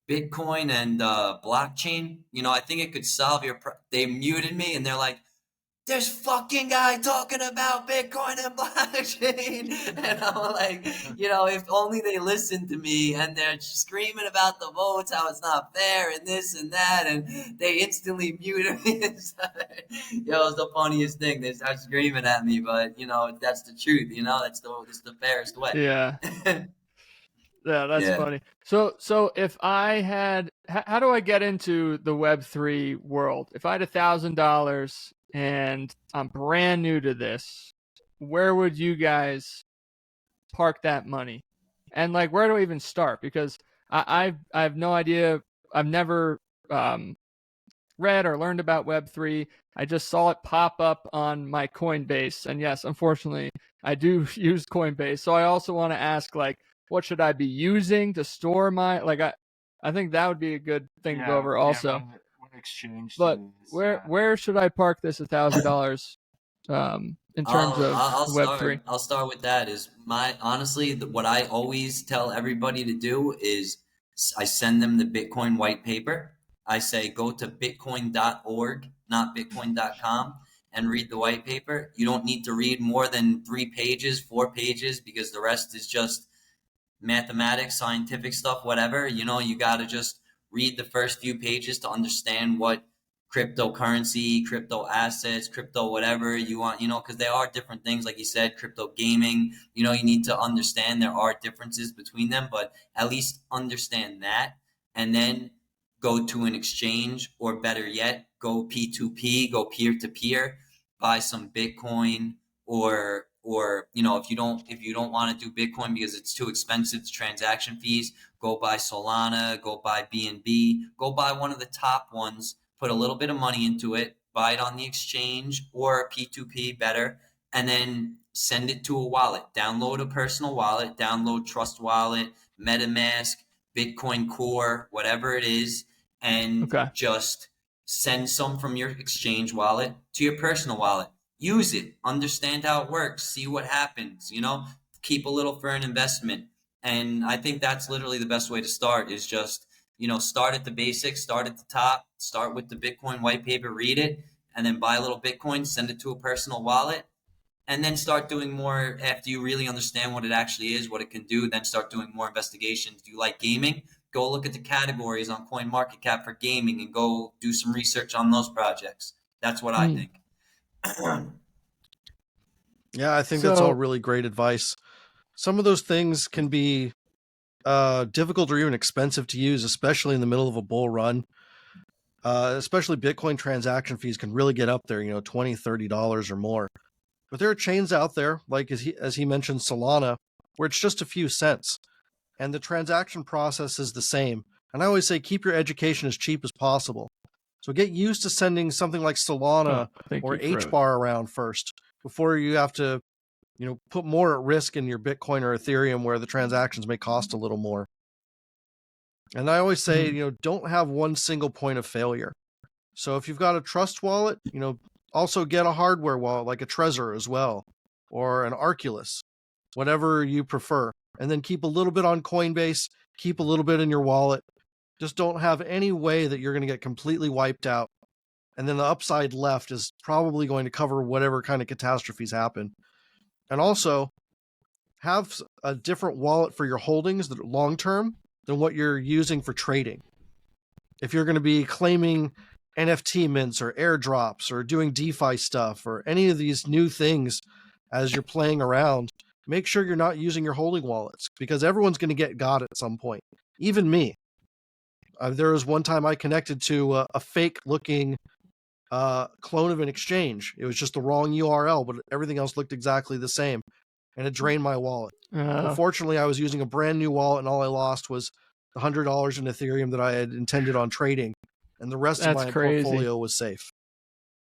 Bitcoin and blockchain? I think it could solve your They muted me, and they're like, "There's fucking guy talking about Bitcoin and blockchain." And I'm like, if only they listened to me, and they're screaming about the votes, how it's not fair and this and that, and they instantly muted me. It's the funniest thing. They start screaming at me, but that's the truth. It's the fairest way. Yeah. Yeah, that's funny. So if I had, how do I get into the Web3 world? If I had $1,000 and I'm brand new to this, where would you guys park that money? And where do I even start? Because I have no idea. I've never read or learned about Web3. I just saw it pop up on my Coinbase. And yes, unfortunately, I do use Coinbase. So I also want to ask, what should I be using to store my, I think that would be a good thing to go over also. What exchange but where should I park this $1,000 in terms of Web3? I'll start with that. Honestly, what I always tell everybody to do is I send them the Bitcoin white paper. I say, go to bitcoin.org, not bitcoin.com, and read the white paper. You don't need to read more than 3 pages, 4 pages, because the rest is just mathematics, scientific stuff, whatever. You got to just read the first few pages to understand what cryptocurrency, crypto assets, crypto whatever you want, because there are different things. Like you said, crypto gaming, you need to understand there are differences between them, but at least understand that, and then go to an exchange, or better yet, go P2P, go peer-to-peer, buy some Bitcoin, or if you don't want to do Bitcoin because it's too expensive, the transaction fees, go buy Solana, go buy BNB, go buy one of the top ones, put a little bit of money into it, buy it on the exchange or P2P, better, and then send it to a wallet. Download a personal wallet, download Trust Wallet, MetaMask, Bitcoin Core, whatever it is, and just send some from your exchange wallet to your personal wallet. Use it, understand how it works, see what happens, keep a little for an investment. And I think that's literally the best way to start, is just start at the basics, start at the top, start with the Bitcoin white paper, read it, and then buy a little Bitcoin, send it to a personal wallet, and then start doing more after you really understand what it actually is, what it can do. Then start doing more investigations. Do you like gaming? Go look at the categories on CoinMarketCap for gaming and go do some research on those projects. That's what I think. Yeah, I think that's all really great advice. Some of those things can be difficult or even expensive to use, especially in the middle of a bull run. Especially Bitcoin transaction fees can really get up there, $20, $30 or more. But there are chains out there, like as he mentioned, Solana, where it's just a few cents. And the transaction process is the same. And I always say keep your education as cheap as possible. So get used to sending something like Solana or HBAR around first before you have to, put more at risk in your Bitcoin or Ethereum where the transactions may cost a little more. And I always say, don't have one single point of failure. So if you've got a trust wallet, also get a hardware wallet like a Trezor as well, or an Arculus, whatever you prefer. And then keep a little bit on Coinbase, keep a little bit in your wallet. Just don't have any way that you're going to get completely wiped out. And then the upside left is probably going to cover whatever kind of catastrophes happen. And also have a different wallet for your holdings that are long-term than what you're using for trading. If you're going to be claiming NFT mints or airdrops or doing DeFi stuff or any of these new things as you're playing around, make sure you're not using your holding wallets because everyone's going to get got at some point. Even me. There was one time I connected to a fake looking clone of an exchange. It was just the wrong URL, but everything else looked exactly the same. And it drained my wallet. Fortunately, I was using a brand new wallet and all I lost was the $100 in Ethereum that I had intended on trading. And the rest of my portfolio was safe.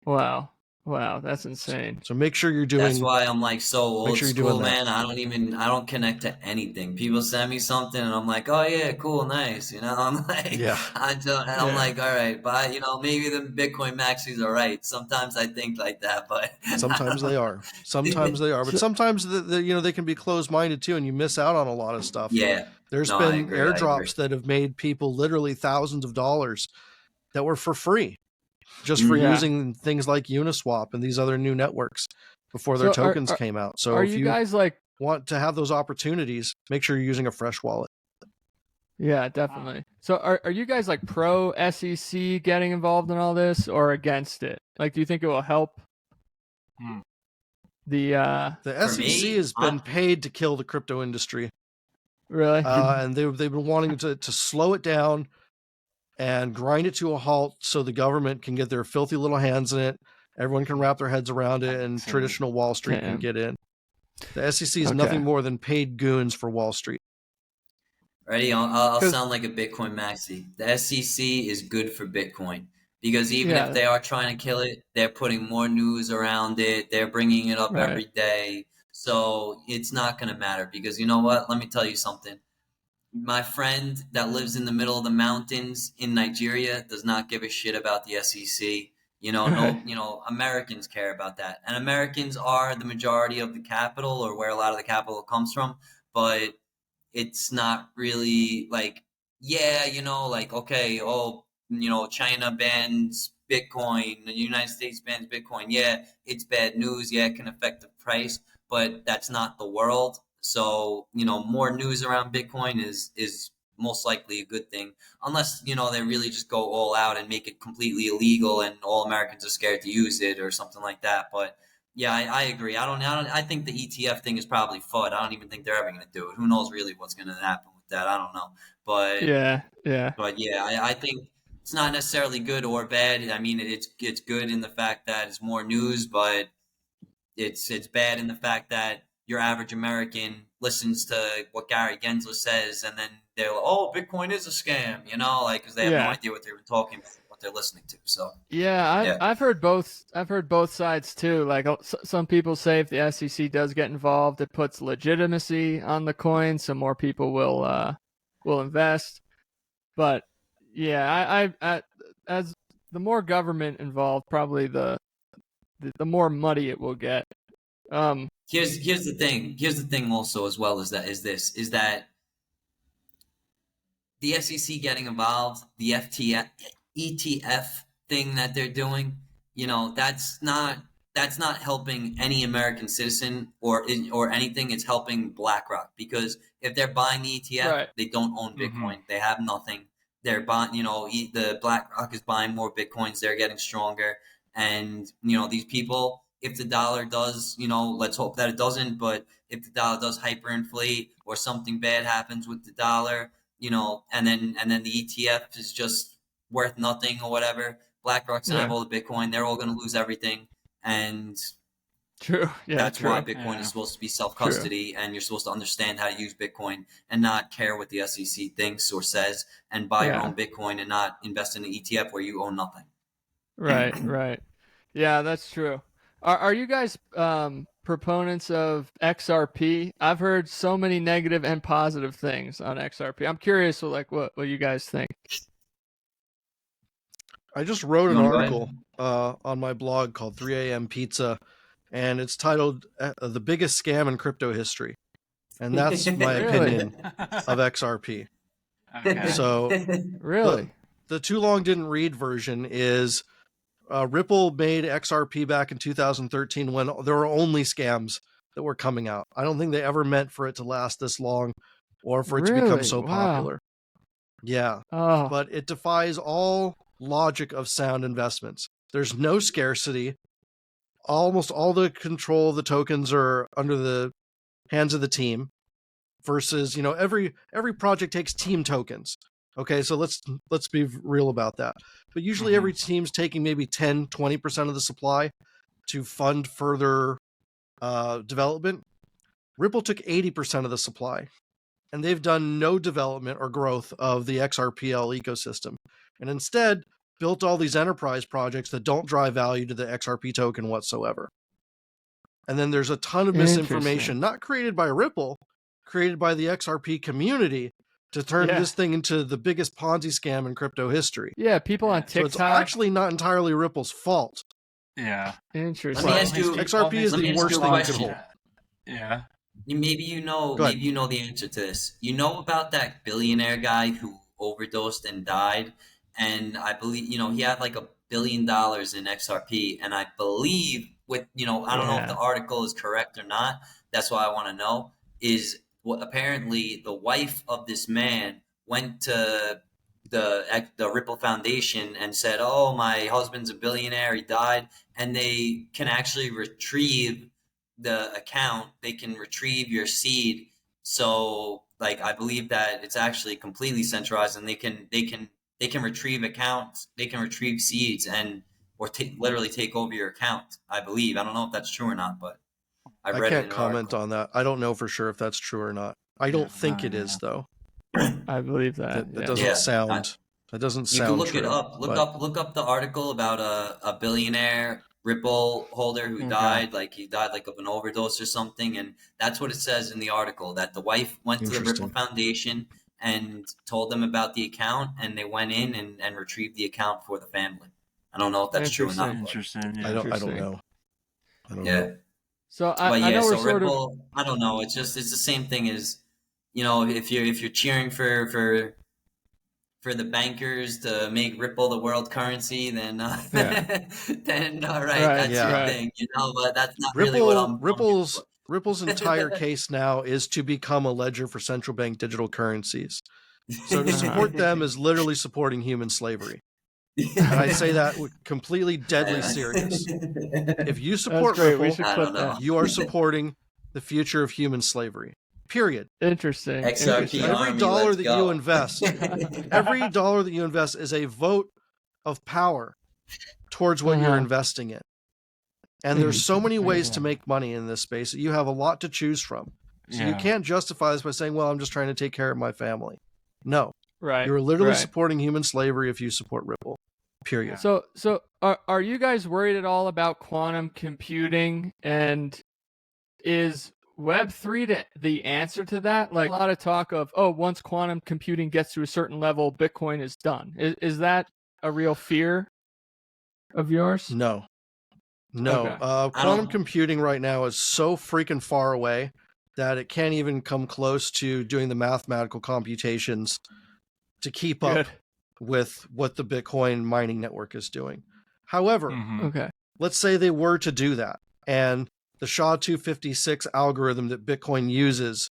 Wow. Wow, that's insane. So make sure you're doing. That's why I'm like so old school, man. I don't connect to anything. People send me something, and I'm like, oh yeah, cool, nice. I'm like, yeah. I'm like, all right, but maybe the Bitcoin maxis are right. Sometimes I think like that, but sometimes they are. Sometimes they are, but sometimes they can be closed-minded too, and you miss out on a lot of stuff. Yeah, there's been airdrops that have made people literally thousands of dollars that were for free. Just for using things like Uniswap and these other new networks before their tokens came out. So if you guys want to have those opportunities, make sure you're using a fresh wallet. Yeah, definitely. So are you guys pro SEC getting involved in all this or against it? Do you think it will help? The SEC has been paid to kill the crypto industry. Really? And they've been wanting to slow it down and grind it to a halt so the government can get their filthy little hands in it. Everyone can wrap their heads around it, and traditional Wall Street can get in. The SEC is nothing more than paid goons for Wall Street. Ready? I'll sound like a Bitcoin maxi. The SEC is good for Bitcoin because even if they are trying to kill it, they're putting more news around it. They're bringing it up every day. So it's not going to matter because you know what? Let me tell you something. My friend that lives in the middle of the mountains in Nigeria does not give a shit about the SEC. Americans care about that. And Americans are the majority of the capital or where a lot of the capital comes from. But it's not really China bans Bitcoin, the United States bans Bitcoin. Yeah, it's bad news. Yeah, it can affect the price, but that's not the world. So, more news around Bitcoin is most likely a good thing, unless, they really just go all out and make it completely illegal and all Americans are scared to use it or something like that. But yeah, I agree. I think the ETF thing is probably FUD. I don't even think they're ever going to do it. Who knows really what's going to happen with that? I don't know. But yeah. But yeah, I think it's not necessarily good or bad. I mean, it's good in the fact that it's more news, but it's bad in the fact that your average American listens to what Gary Gensler says, and then they're like, "Oh, Bitcoin is a scam," because they have no idea what they're talking about, what they're listening to. So I've heard both. I've heard both sides too. Some people say if the SEC does get involved, it puts legitimacy on the coin, so more people will invest. But yeah, I as the more government involved, probably the more muddy it will get. Here's the thing. Here's the thing also as well is that the SEC getting involved, the ETF thing that they're doing, that's not helping any American citizen or anything. It's helping BlackRock, because if they're buying the ETF, they don't own Bitcoin. They have nothing. They're buying, the BlackRock is buying more Bitcoins. They're getting stronger. And, these people, if the dollar does, let's hope that it doesn't, but if the dollar does hyperinflate or something bad happens with the dollar, and then the ETF is just worth nothing or whatever, BlackRock's gonna have all the Bitcoin. They're all gonna lose everything, and that's why Bitcoin is supposed to be self-custody, and you're supposed to understand how to use Bitcoin and not care what the SEC thinks or says, and buy your own Bitcoin and not invest in an ETF where you own nothing. Right. Yeah, that's true. Are you guys proponents of XRP? I've heard so many negative and positive things on XRP. I'm curious, what you guys think. I just wrote an article on my blog called 3 a.m. Pizza, and it's titled "The Biggest Scam in Crypto History," and that's my opinion of XRP. Okay. So, really, the too long didn't read version is Ripple made XRP back in 2013 when there were only scams that were coming out. I don't think they ever meant for it to last this long or for it to become so popular. Yeah. But it defies all logic of sound investments. There's no scarcity. Almost all the control of the tokens are under the hands of the team, versus, every project takes team tokens. Okay, so let's be real about that. But usually every team's taking maybe 10, 20% of the supply to fund further development. Ripple took 80% of the supply, and they've done no development or growth of the XRPL ecosystem, and instead built all these enterprise projects that don't drive value to the XRP token whatsoever. And then there's a ton of misinformation, not created by Ripple, created by the XRP community, to turn this thing into the biggest Ponzi scam in crypto history. Yeah, people on TikTok. So it's actually not entirely Ripple's fault. Yeah. Interesting. Let me ask you, XRP is the worst thing you could hold. Yeah. Maybe you know the answer to this. You know about that billionaire guy who overdosed and died, and I believe he had like $1 billion in XRP, and I believe with I don't know if the article is correct or not. That's why I want to know is apparently the wife of this man went to the Ripple Foundation and said, "Oh, my husband's a billionaire. He died," and they can actually retrieve the account. They can retrieve your seed. So, I believe that it's actually completely centralized, and they can retrieve accounts. They can retrieve seeds or literally take over your account. I believe. I don't know if that's true or not, but I can't comment on that. I don't know for sure if that's true or not. I don't think it is, though. I believe that. That doesn't sound. That doesn't sound. You can look true, it up. Look up the article about a billionaire Ripple holder who died. He died of an overdose or something, and that's what it says in the article. That the wife went to the Ripple Foundation and told them about the account, and they went in and retrieved the account for the family. I don't know if that's true or not. Interesting. I don't know. I don't know. So I know we're sort Ripple, I don't know. It's the same thing as, if you're cheering for the bankers to make Ripple the world currency, then then all right, that's your thing, But that's not really what I'm. Ripple's entire case now is to become a ledger for central bank digital currencies. So to support them is literally supporting human slavery. And I say that with completely deadly serious. If you support Ripple, you are supporting the future of human slavery. Period. Interesting. Every dollar that you invest, every dollar that you invest is a vote of power towards what you're investing in. And there's so many ways to make money in this space that you have a lot to choose from. So you can't justify this by saying, well, I'm just trying to take care of my family. No. Right. You're literally supporting human slavery if you support Ripple. Period. So are you guys worried at all about quantum computing, and is Web3 the answer to that? A lot of talk of, once quantum computing gets to a certain level, Bitcoin is done. Is that a real fear of yours? No. Quantum computing right now is so freaking far away that it can't even come close to doing the mathematical computations to keep up with what the Bitcoin mining network is doing. However, let's say they were to do that, and the SHA-256 algorithm that Bitcoin uses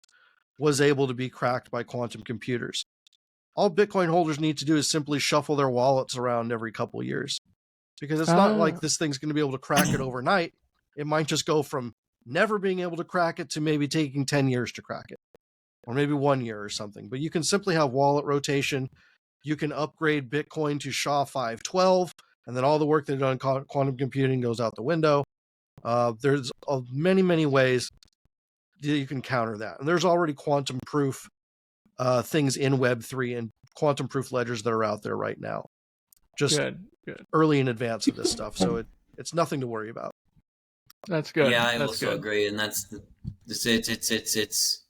was able to be cracked by quantum computers. All Bitcoin holders need to do is simply shuffle their wallets around every couple of years, because it's not like this thing's going to be able to crack it overnight. It might just go from never being able to crack it to maybe taking 10 years to crack it, or maybe 1 year or something. But you can simply have wallet rotation. You can upgrade Bitcoin to SHA-512, and then all the work they've done in quantum computing goes out the window. There's many, many ways that you can counter that. And there's already quantum proof things in Web3 and quantum proof ledgers that are out there right now. Just early in advance of this stuff. So it's nothing to worry about. That's good. Yeah, I that's also good. agree. And that's, it's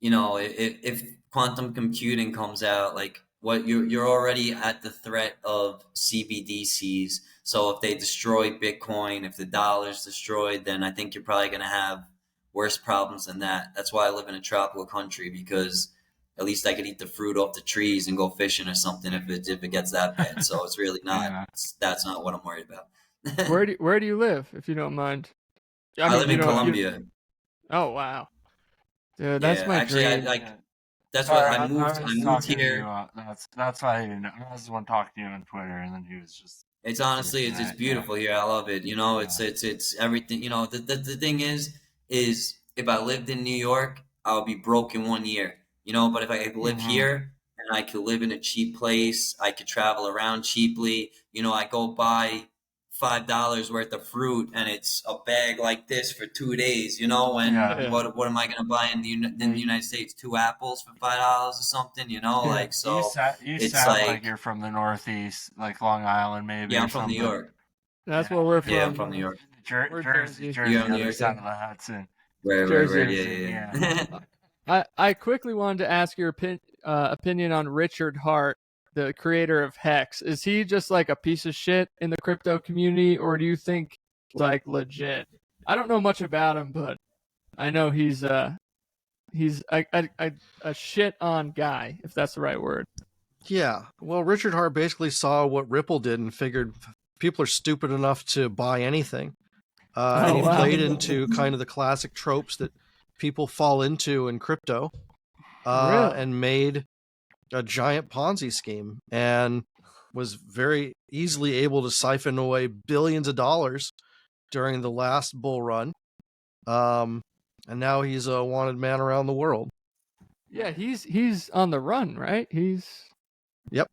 you know, if quantum computing comes out, like what you're already at the threat of CBDCs. So if they destroy Bitcoin, if the dollar's destroyed, then I think you're probably going to have worse problems than that. That's why I live in a tropical country, because at least I could eat the fruit off the trees and go fishing or something if it gets that bad. So it's really not, that's not what I'm worried about. Where do you live, if you don't mind? I live in Colombia. Oh, wow. Dude, that's my actually, dream. That's why I moved here. That's why I was the one talking to you on Twitter, and then he was just. It's honestly, it's beautiful here. I love it. You know, it's everything. You know, the thing is if I lived in New York, I would be broke in 1 year. You know, but if I live here and I could live in a cheap place, I could travel around cheaply. You know, I go buy $5 worth of fruit and it's a bag like this for 2 days, you know, and what am I going to buy in the United States? 2 apples for $5 or something, you know, like, so you sound like you're from the Northeast, like Long Island, maybe. Yeah, I'm from New York. That's where we're from. Yeah, I'm from New York. Jersey, on the other side of the Hudson. Right. Yeah. I quickly wanted to ask your opinion on Richard Hart, the creator of Hex. Is he just like a piece of shit in the crypto community, or do you think like legit? I don't know much about him, but I know he's a shit on guy, if that's the right word. Yeah. Well, Richard Hart basically saw what Ripple did and figured people are stupid enough to buy anything. And he played into kind of the classic tropes that people fall into in crypto, and made a giant Ponzi scheme, and was very easily able to siphon away billions of dollars during the last bull run. And now he's a wanted man around the world. Yeah, he's on the run, right? Yep.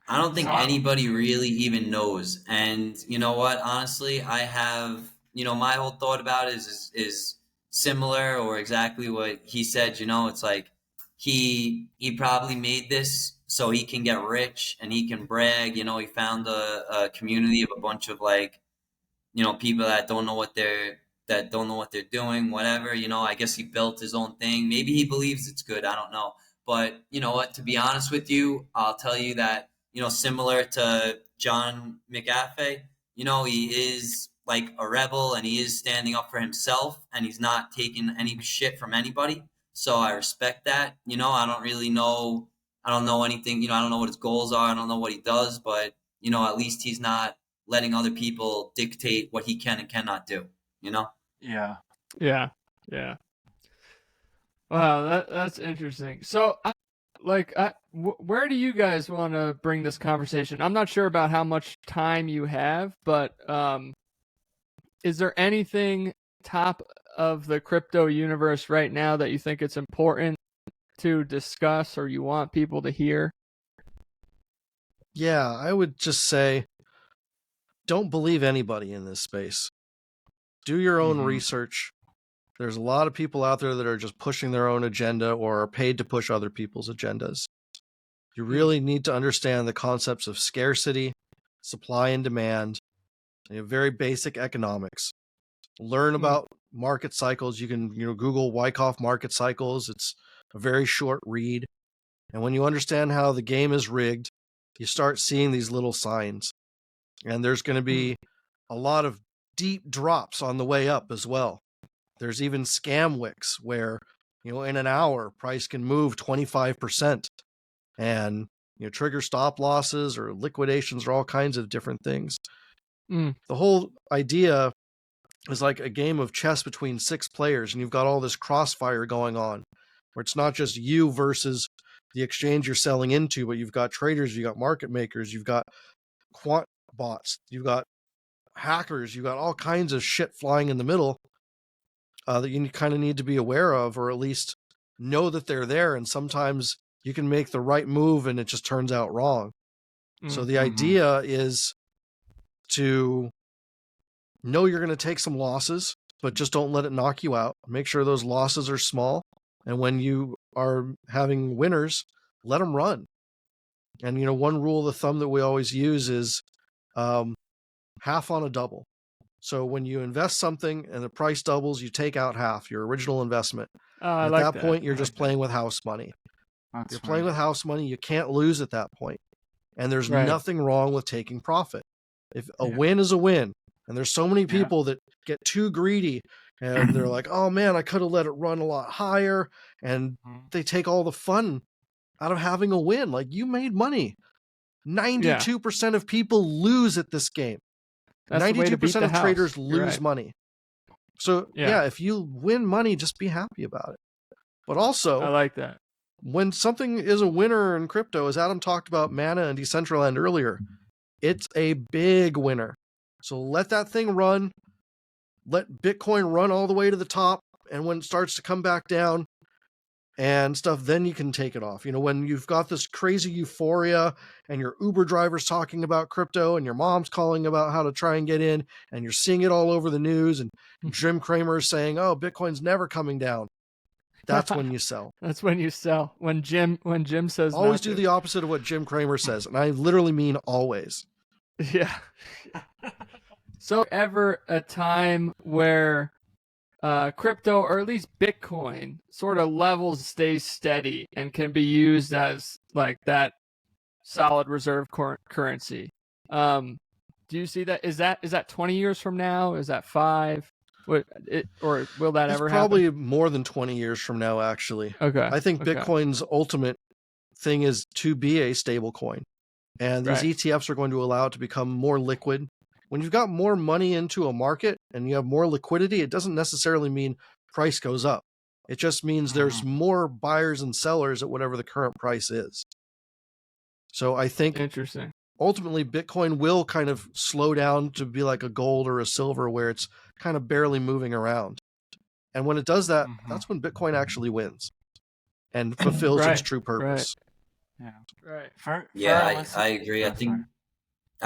I don't think anybody really even knows. And you know what? Honestly, I have, you know, my whole thought about it is similar or exactly what he said. You know, it's like he probably made this so he can get rich and he can brag. You know, he found a community of a bunch of, like, you know, people that don't know what they're doing, whatever. You know, I guess he built his own thing. Maybe he believes it's good. I don't know. But you know what? To be honest with you, I'll tell you that, you know, similar to John McAfee, you know, he is like a rebel and he is standing up for himself and he's not taking any shit from anybody. So I respect that. You know, I don't really know. I don't know anything. You know, I don't know what his goals are. I don't know what he does, but, you know, at least he's not letting other people dictate what he can and cannot do, you know? Yeah. Wow, that's interesting. So, where do you guys want to bring this conversation? I'm not sure about how much time you have, but is there anything top of the crypto universe right now that you think it's important to discuss or you want people to hear? Yeah, I would just say, don't believe anybody in this space. Do your own research. There's a lot of people out there that are just pushing their own agenda or are paid to push other people's agendas. You really need to understand the concepts of scarcity, supply and demand, and very basic economics. Learn about market cycles. You can, Google Wyckoff market cycles. It's a very short read. And when you understand how the game is rigged, you start seeing these little signs. And there's going to be a lot of deep drops on the way up as well. There's even scam wicks where, in an hour, price can move 25%. and trigger stop losses or liquidations or all kinds of different things. The whole idea is like a game of chess between 6 players, and you've got all this crossfire going on, where it's not just you versus the exchange you're selling into, but you've got traders, you've got market makers, you've got quant bots, you've got hackers, you've got all kinds of shit flying in the middle that you kind of need to be aware of, or at least know that they're there. And sometimes you can make the right move and it just turns out wrong. So the idea is to know you're going to take some losses, but just don't let it knock you out. Make sure those losses are small. And when you are having winners, let them run. And, one rule of the thumb that we always use is half on a double. So when you invest something and the price doubles, you take out half your original investment. At that point, you're just playing with house money. You're playing with house money. You can't lose at that point. And there's nothing wrong with taking profit. If a win is a win, and there's so many people that get too greedy and they're like, oh man, I could have let it run a lot higher. And they take all the fun out of having a win. Like, you made money. 92% of people lose at this game. 92% of traders lose money. So if you win money, just be happy about it. But also, I like that. When something is a winner in crypto, as Adam talked about Mana and Decentraland earlier, it's a big winner. So let that thing run. Let Bitcoin run all the way to the top. And when it starts to come back down and stuff, then you can take it off. When you've got this crazy euphoria and your Uber driver's talking about crypto and your mom's calling about how to try and get in, and you're seeing it all over the news, and Jim Cramer is saying, oh, Bitcoin's never coming down. That's when you sell. That's when you sell. When Jim says always do the opposite of what Jim Cramer says. And I literally mean always. Yeah. So ever a time where crypto, or at least Bitcoin, sort of levels, stays steady, and can be used as like that solid reserve currency? Do you see that? Is that 20 years from now? Is that 5? Or will that ever happen? Probably more than 20 years from now, actually. Okay. I think Bitcoin's ultimate thing is to be a stable coin. And these ETFs are going to allow it to become more liquid. When you've got more money into a market and you have more liquidity, it doesn't necessarily mean price goes up. It just means there's more buyers and sellers at whatever the current price is. So I think interesting. Ultimately, Bitcoin will kind of slow down to be like a gold or a silver, where it's kind of barely moving around. And when it does that, that's when Bitcoin actually wins and fulfills its true purpose. I agree. I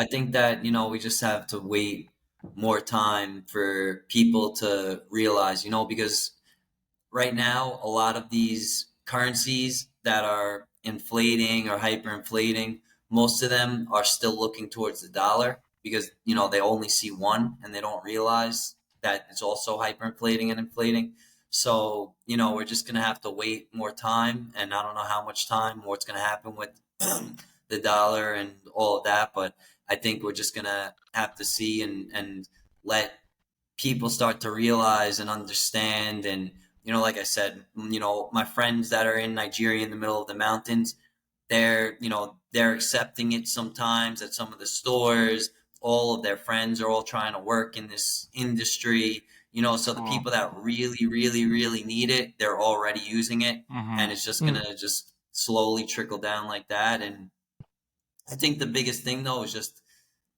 think that, we just have to wait more time for people to realize, because right now, a lot of these currencies that are inflating or hyperinflating, most of them are still looking towards the dollar because, they only see one and they don't realize that it's also hyperinflating and inflating. So, we're just going to have to wait more time, and I don't know how much time, what's going to happen with the dollar and all of that. But I think we're just going to have to see and let people start to realize and understand. And, like I said, my friends that are in Nigeria in the middle of the mountains, they're accepting it sometimes at some of the stores. All of their friends are all trying to work in this industry, so the people that really, really, really need it, they're already using it. And it's just going to just slowly trickle down like that. And I think the biggest thing, though, is just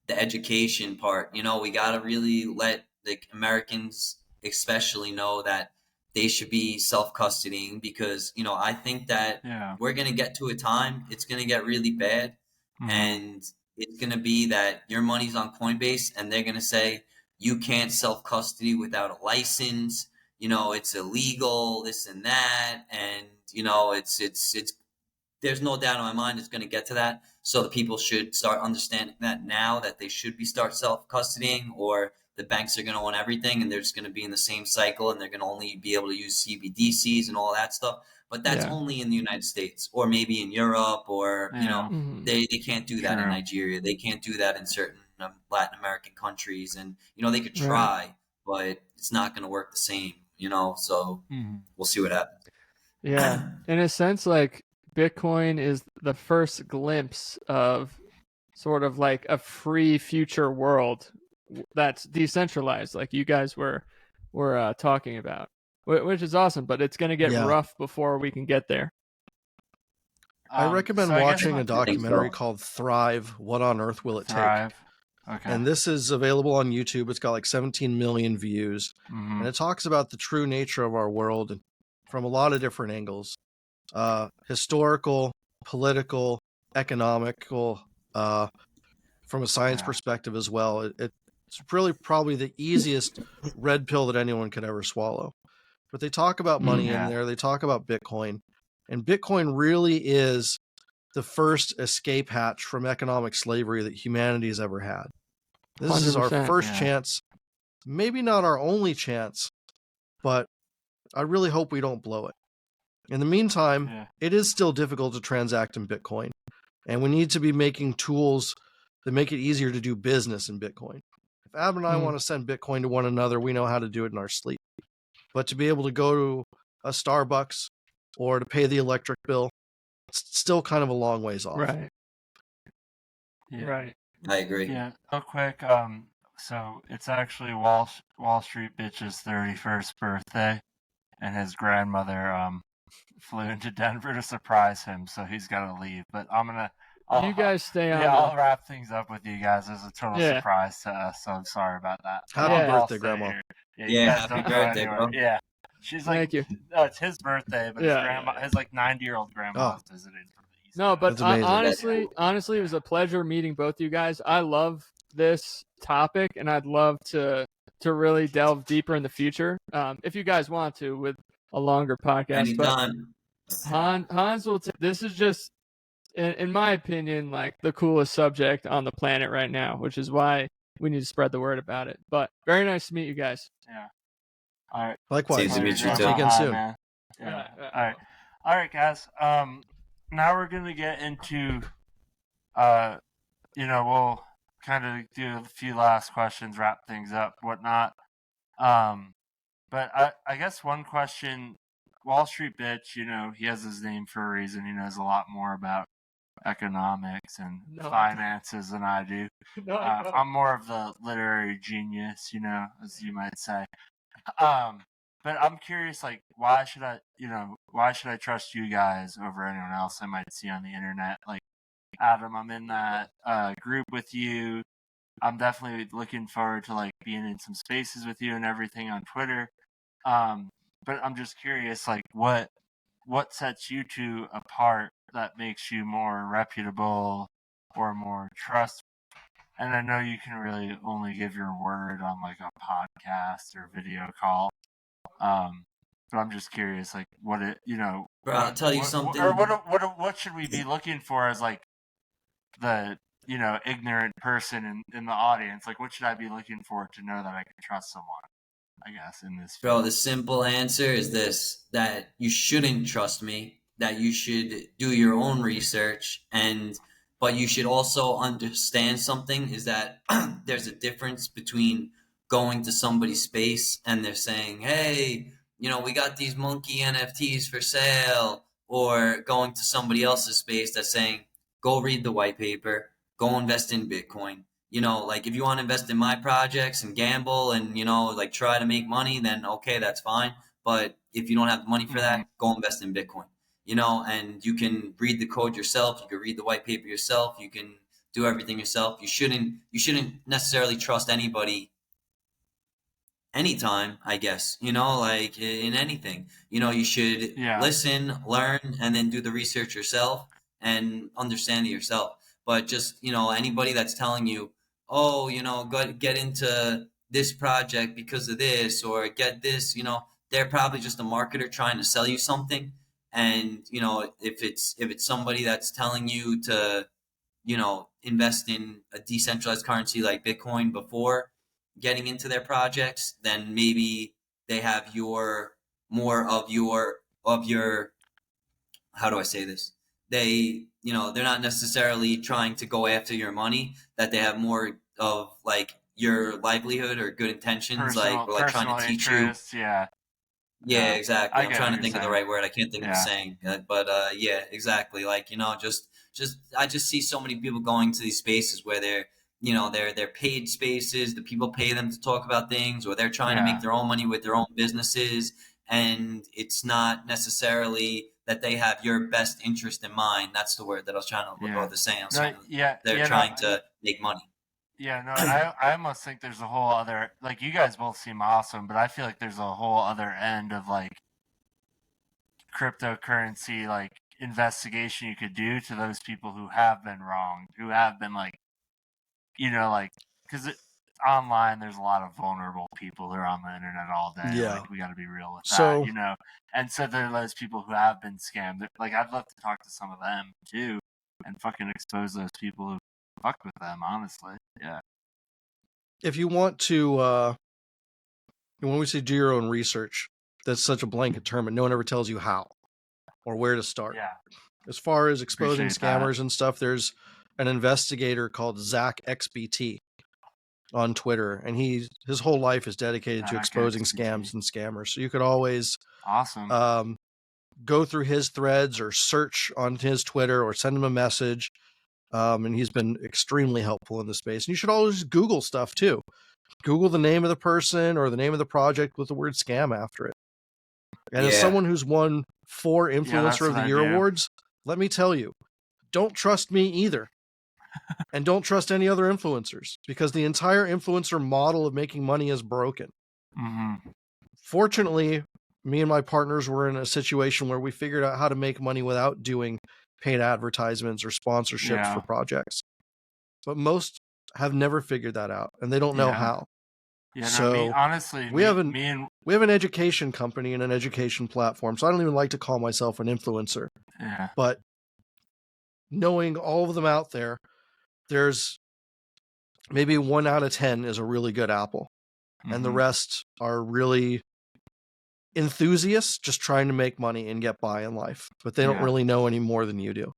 the education part. We got to really let the Americans especially know that they should be self-custodying, because, I think that we're going to get to a time, it's going to get really bad. And it's going to be that your money's on Coinbase and they're going to say, you can't self-custody without a license. It's illegal, this and that. And, it's there's no doubt in my mind it's going to get to that. So the people should start understanding that now, that they should start self-custodying, or the banks are going to own everything and they're just going to be in the same cycle, and they're going to only be able to use CBDCs and all that stuff. But that's only in the United States, or maybe in Europe, or, they can't do that in Nigeria. They can't do that in certain Latin American countries. And, they could try, but it's not going to work the same, so we'll see what happens. Yeah. In a sense, like, Bitcoin is the first glimpse of sort of like a free future world that's decentralized, like you guys were talking about, which is awesome. But it's going to get rough before we can get there. I recommend watching a documentary called Thrive. What on Earth Will It Take? Okay. And this is available on YouTube. It's got like 17 million views. And it talks about the true nature of our world from a lot of different angles. Historical, political, economical, from a science perspective as well. It's really probably the easiest red pill that anyone could ever swallow. But they talk about money in there. They talk about Bitcoin. And Bitcoin really is the first escape hatch from economic slavery that humanity has ever had. This is our first chance, maybe not our only chance, but I really hope we don't blow it. In the meantime, it is still difficult to transact in Bitcoin, and we need to be making tools that make it easier to do business in Bitcoin. If Ab and I want to send Bitcoin to one another, we know how to do it in our sleep. But to be able to go to a Starbucks or to pay the electric bill, it's still kind of a long ways off. Right. Yeah. Right. I agree. Yeah. Real quick, so it's actually Wallstreet Bitch's 31st birthday, and his grandmother flew into Denver to surprise him, so he's got to leave. But you guys stay on. Yeah, I'll wrap things up with you guys. It's a total surprise to us, so I'm sorry about that. Happy birthday, Grandma. Happy birthday, bro. Yeah. She's like, thank you. No, it's his birthday, but his like 90-year-old grandma is visiting from the East. No, but honestly, it was a pleasure meeting both you guys. I love this topic, and I'd love to really delve deeper in the future. If you guys want to, with a longer podcast. Anytime. But Hans will. This is just, in my opinion, like the coolest subject on the planet right now, which is why we need to spread the word about it. But very nice to meet you guys. Yeah. All right. Likewise. Seems to be true See you again soon. Yeah. All right, guys. Now we're gonna get into, we'll kind of do a few last questions, wrap things up, whatnot. But I guess one question, Wallstreet Bitch, he has his name for a reason. He knows a lot more about economics and finances than I do. I'm more of the literary genius, as you might say. But I'm curious, like, why should I trust you guys over anyone else I might see on the internet? Like, Adam, I'm in that group with you. I'm definitely looking forward to like being in some spaces with you and everything on Twitter. But I'm just curious, like, what sets you two apart that makes you more reputable or more trustworthy? And I know you can really only give your word on like a podcast or video call. But I'm just curious, like, Bro, I'll tell you something. Or what should we be looking for as like the ignorant person in the audience? Like, what should I be looking for to know that I can trust someone? I guess in this field. Bro, the simple answer is this: that you shouldn't trust me. That you should do your own research, but you should also understand something is that there's a difference between going to somebody's space and they're saying, hey, we got these monkey NFTs for sale, or going to somebody else's space that's saying, go read the white paper, go invest in Bitcoin. Like if you want to invest in my projects and gamble and, like try to make money, then okay, that's fine. But if you don't have the money for that, go invest in Bitcoin. And you can read the code yourself. You can read the white paper yourself. You can do everything yourself. You shouldn't necessarily trust anybody anytime, I guess, like in anything. You should listen, learn, and then do the research yourself and understand it yourself. But just, anybody that's telling you, oh, get into this project because of this, or get this, they're probably just a marketer trying to sell you something. And, if it's somebody that's telling you to, invest in a decentralized currency like Bitcoin before getting into their projects, then maybe they have more of your, how do I say this? They're not necessarily trying to go after your money, that they have more of like your livelihood or good intentions, like trying to teach you. Yeah. Yeah, exactly. I'm get trying what to you're think of the saying. right word. I can't think of the saying, but yeah, exactly. Like, you know, just I just see so many people going to these spaces where they're, you know, they're paid spaces. The people pay them to talk about things, or they're trying to make their own money with their own businesses, and it's not necessarily that they have your best interest in mind. That's the word that I was trying to look over the saying. They're trying to make money. Yeah, no, I almost think there's a whole other, like, you guys both seem awesome, but I feel like there's a whole other end of, like, cryptocurrency, like, investigation you could do to those people who have been wronged, who have been, like, you know, like, because online there's a lot of vulnerable people who are on the internet all day. Yeah. Like, we got to be real with that, you know? And so there are those people who have been scammed. Like, I'd love to talk to some of them, too, and fucking expose those people who fuck with them, honestly. Yeah. If you want to, when we say do your own research, that's such a blanket term, and no one ever tells you how or where to start. Yeah. As far as exposing Appreciate scammers that. and stuff, there's an investigator called Zach XBT on Twitter, and his whole life is dedicated to exposing scams and scammers. So you could always go through his threads or search on his Twitter or send him a message. And he's been extremely helpful in this space. And you should always Google stuff too. Google the name of the person or the name of the project with the word scam after it. And as someone who's won 4 Influencer of the Year awards, let me tell you, don't trust me either. And don't trust any other influencers, because the entire influencer model of making money is broken. Mm-hmm. Fortunately, me and my partners were in a situation where we figured out how to make money without doing paid advertisements or sponsorships for projects. But most have never figured that out, and they don't know how. Yeah, so no, honestly, we have an education company and an education platform, so I don't even like to call myself an influencer. Yeah. But knowing all of them out there, there's maybe 1 out of 10 is a really good apple. Mm-hmm. And the rest are really enthusiasts just trying to make money and get by in life, but they don't really know any more than you do.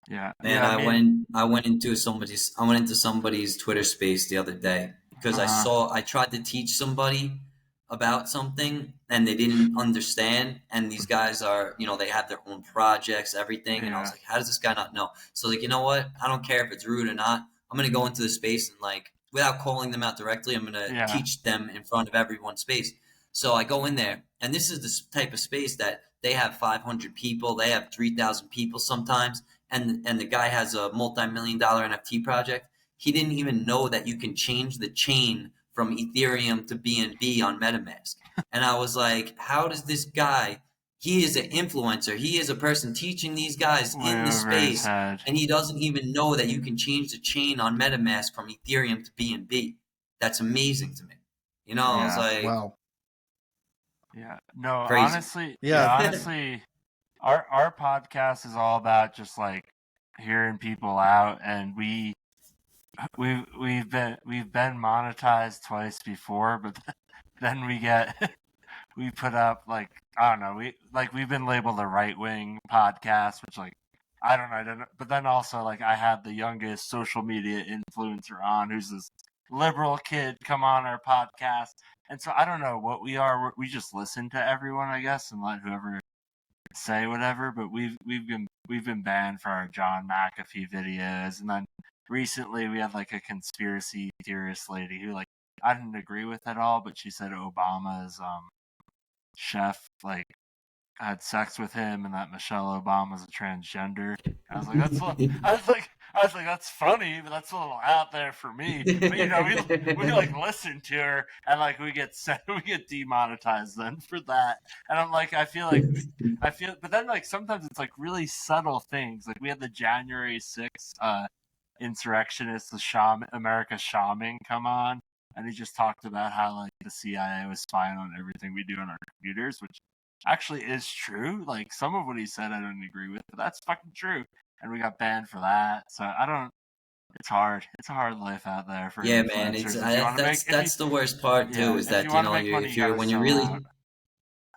Yeah. Man, I went into somebody's Twitter space the other day because I tried to teach somebody about something and they didn't understand. And these guys are, you know, they have their own projects, everything. And I was like, how does this guy not know? So like, you know what? I don't care if it's rude or not. I'm going to go into the space and, like, without calling them out directly, I'm going to teach them in front of everyone's space. So I go in there, and this is the type of space that they have 500 people. They have 3,000 people sometimes. And the guy has a multi-million-dollar NFT project. He didn't even know that you can change the chain from Ethereum to BNB on MetaMask. And I was like, how does this guy, he is an influencer. He is a person teaching these guys in the space, and he doesn't even know that you can change the chain on MetaMask from Ethereum to BNB. That's amazing to me. You know, I was like, wow. Yeah. No, crazy. honestly, our podcast is all about just, like, hearing people out, and we've been monetized twice before, but then we put up, like, I don't know, we've been labeled a right-wing podcast, which, like, I don't know, but then also, like, I had the youngest social media influencer on, who's this liberal kid, come on our podcast, and so I don't know what we are. We just listen to everyone, I guess, and let whoever say whatever. But we've been banned for our John McAfee videos, and then recently we had, like, a conspiracy theorist lady who, like, I didn't agree with at all, but she said Obama's chef, like, had sex with him, and that Michelle Obama's a transgender. I was like, that's funny, but that's a little out there for me. But, you know, we like listen to her, and, like, we get demonetized then for that. And I'm like, I feel, but then, like, sometimes it's, like, really subtle things. Like, we had the January 6th insurrectionists, the America Shaman, come on, and he just talked about how, like, the CIA was spying on everything we do on our computers, which actually is true. Like, some of what he said I don't agree with, but that's fucking true. And we got banned for that. So I don't. It's hard. It's a hard life out there for influencers. Man. That's the worst part too. Is that, you know, when you're really.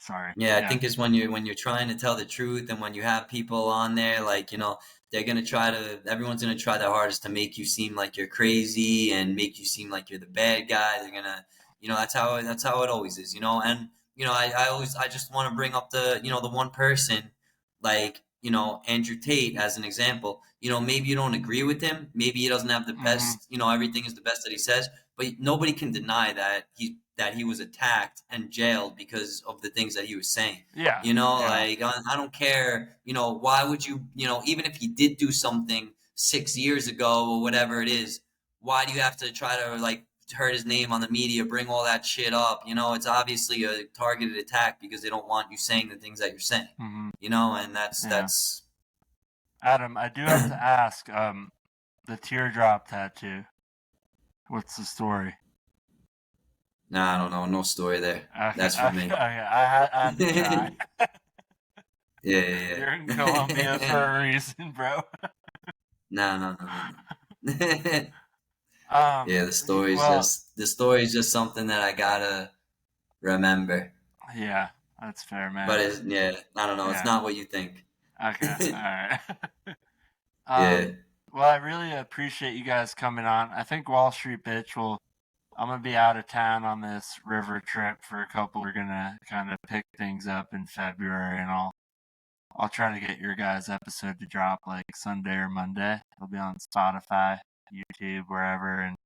Sorry. Yeah, I think it's when you're trying to tell the truth, and when you have people on there, like, you know, everyone's gonna try their hardest to make you seem like you're crazy and make you seem like you're the bad guy. They're gonna, you know, that's how it always is, you know. And I just want to bring up the one person, like, Andrew Tate as an example. Maybe you don't agree with him, maybe he doesn't have the best, everything is the best that he says, but nobody can deny that he was attacked and jailed because of the things that he was saying. Yeah. Like, I don't care, why would you, even if he did do something 6 years ago or whatever it is, why do you have to try to, like, hurt his name on the media, bring all that shit up? It's obviously a targeted attack because they don't want you saying the things that you're saying. And that's Adam, I do have to ask, the teardrop tattoo, what's the story? Nah, I don't know. No story there. Okay, that's for me. Okay, I had to try. Yeah. You're in Colombia for a reason, bro. No. Yeah, the story's just something that I gotta remember. Yeah, that's fair, man. But I don't know. It's not what you think. Okay, all right. Yeah. Well, I really appreciate you guys coming on. I think Wallstreet Bitch I'm gonna be out of town on this river trip for a couple. We're gonna kind of pick things up in February, and I'll try to get your guys' episode to drop like Sunday or Monday. It'll be on Spotify, YouTube, wherever, and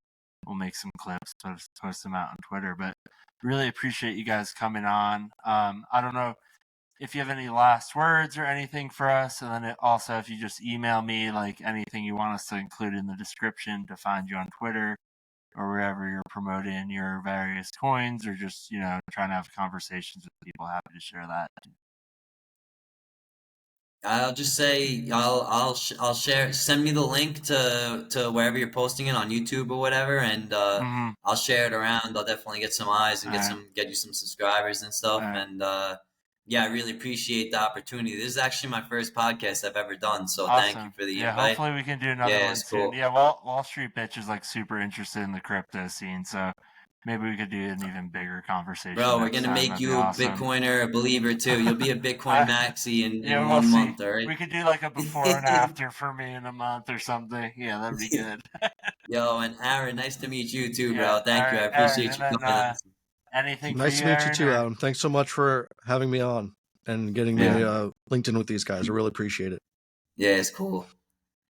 we'll make some clips, post them out on Twitter. But really appreciate you guys coming on. I don't know if you have any last words or anything for us, and then also if you just email me like anything you want us to include in the description to find you on Twitter or wherever you're promoting your various coins, or just trying to have conversations with people. Happy to share that. I'll just say I'll share. Send me the link to wherever you're posting it on YouTube or whatever, and I'll share it around. I'll definitely get some eyes and get you some subscribers and stuff. And I really appreciate the opportunity. This is actually my first podcast I've ever done, so awesome. Thank you for the invite. Hopefully we can do another one soon. Cool. Yeah, Wallstreet Bitch is like super interested in the crypto scene, so maybe we could do an even bigger conversation. Bro, we're gonna make you a Bitcoiner, a believer too. You'll be a Bitcoin maxi in 1 month, all right? We could do like a before and after for me in a month or something. Yeah, that'd be good. Yo, and Aaron, nice to meet you too, bro. Thank you. I appreciate you coming on. Anything nice to meet you too, Adam. Thanks so much for having me on and getting me linked in with these guys. I really appreciate it. Yeah, it's cool.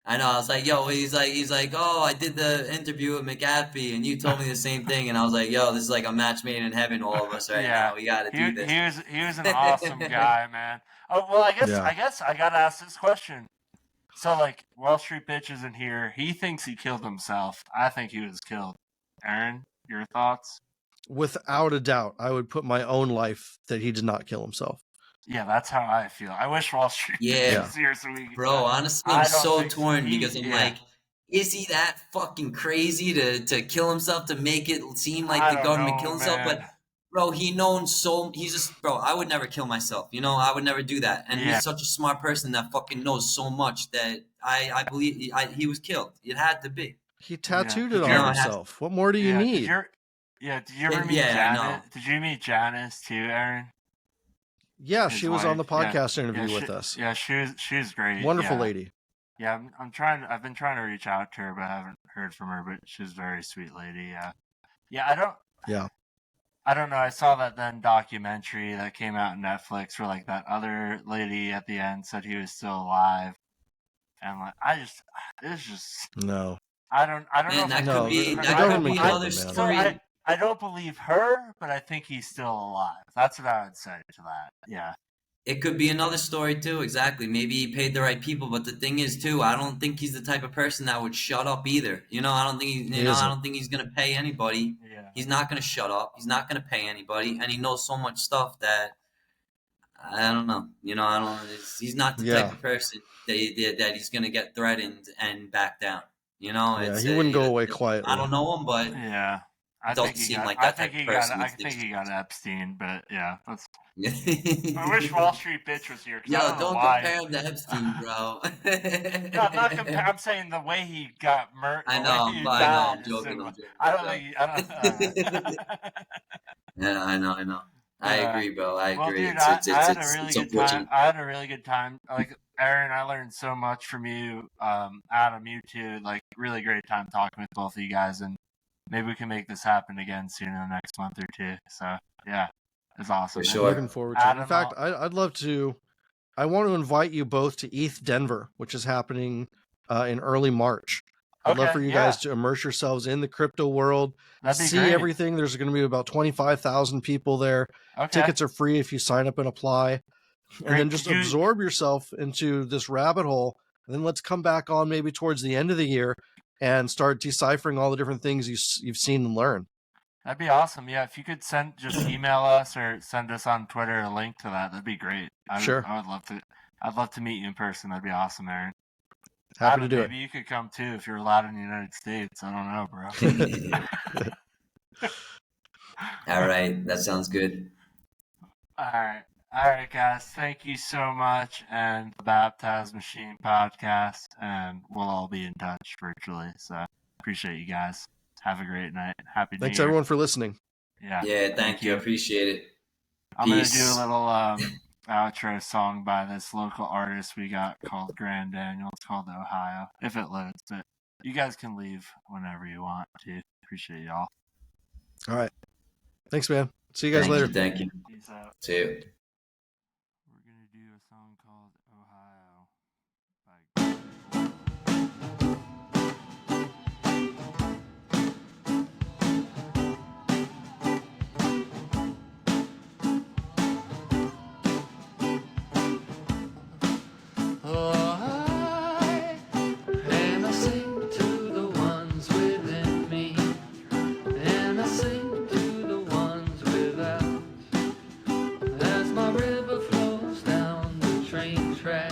I know. I was like, yo, he's like, oh, I did the interview with McAfee, and you told me the same thing, and I was like, yo, this is like a match made in heaven. All of us right now, we got to do this. He was an awesome guy, man. Oh well, I guess I gotta ask this question. So like, Wallstreet Bitch isn't here. He thinks he killed himself. I think he was killed. Aaron, your thoughts? Without a doubt, I would put my own life that he did not kill himself. Yeah, that's how I feel. I wish Wallstreet Bitch was here so we could. Bro, honestly, I'm so torn because I'm like, is he that fucking crazy to kill himself, to make it seem like the government killed himself? But bro, he's just, bro, I would never kill myself. I would never do that. And he's such a smart person that fucking knows so much that I believe he was killed. It had to be. He tattooed it on himself. What more do you need? Did you ever meet Janice? Did you meet Janice too, Aaron? Yeah, she was on the podcast interview with us. Yeah, she was great. Wonderful lady. Yeah, I've been trying to reach out to her, but I haven't heard from her. But she's a very sweet lady. Yeah. I don't know. I saw that then documentary that came out on Netflix where like that other lady at the end said he was still alive, and like it's just no. I don't know. That could be another story. I don't believe her, but I think he's still alive. That's what I would say to that. Yeah. It could be another story too. Exactly. Maybe he paid the right people, but the thing is too, I don't think he's the type of person that would shut up either. I don't think I don't think he's gonna pay anybody. Yeah. He's not gonna shut up. He's not gonna pay anybody, and he knows so much stuff that I don't know. He's not the type of person that he's gonna get threatened and back down. He wouldn't go away quietly. I don't know him, but I think he got Epstein, but yeah, that's. I wish Wallstreet Bitch was here. Yo, don't compare him to Epstein, bro. No, I'm not comparing. I'm saying the way he got murdered. I know. I'm joking. I don't think. Yeah, I know. I agree, bro. I agree. Dude, I had a really good time. I had a really good time. Like Aaron, I learned so much from you. Adam, you too. Like really great time talking with both of you guys, and maybe we can make this happen again soon in the next month or two. So yeah. is awesome. For sure. Looking forward to it. In fact, I'd love to. I want to invite you both to ETH Denver, which is happening in early March. I'd love for you guys to immerse yourselves in the crypto world, see everything. There's going to be about 25,000 people there. Tickets are free if you sign up and apply. And then just absorb yourself into this rabbit hole. And then let's come back on maybe towards the end of the year and start deciphering all the different things you've seen and learned. That'd be awesome. Yeah, if you could just email us or send us on Twitter a link to that'd be great. Sure. I would love to. I'd love to meet you in person. That'd be awesome, Aaron. Happy to do it. Maybe you could come too if you're allowed in the United States. I don't know, bro. All right, that sounds good. All right, guys. Thank you so much, and the Baptize Machine podcast, and we'll all be in touch virtually. So appreciate you guys. Have a great night. Happy New Year. Thanks everyone for listening. Yeah, thank you. I appreciate it. I'm going to do a little outro song by this local artist we got called Grand Daniel. It's called Ohio, if it loads. But you guys can leave whenever you want to. Appreciate y'all. All right. Thanks, man. See you guys later. Thank you. Peace out. See you. We're going to do a song called Ohio by track.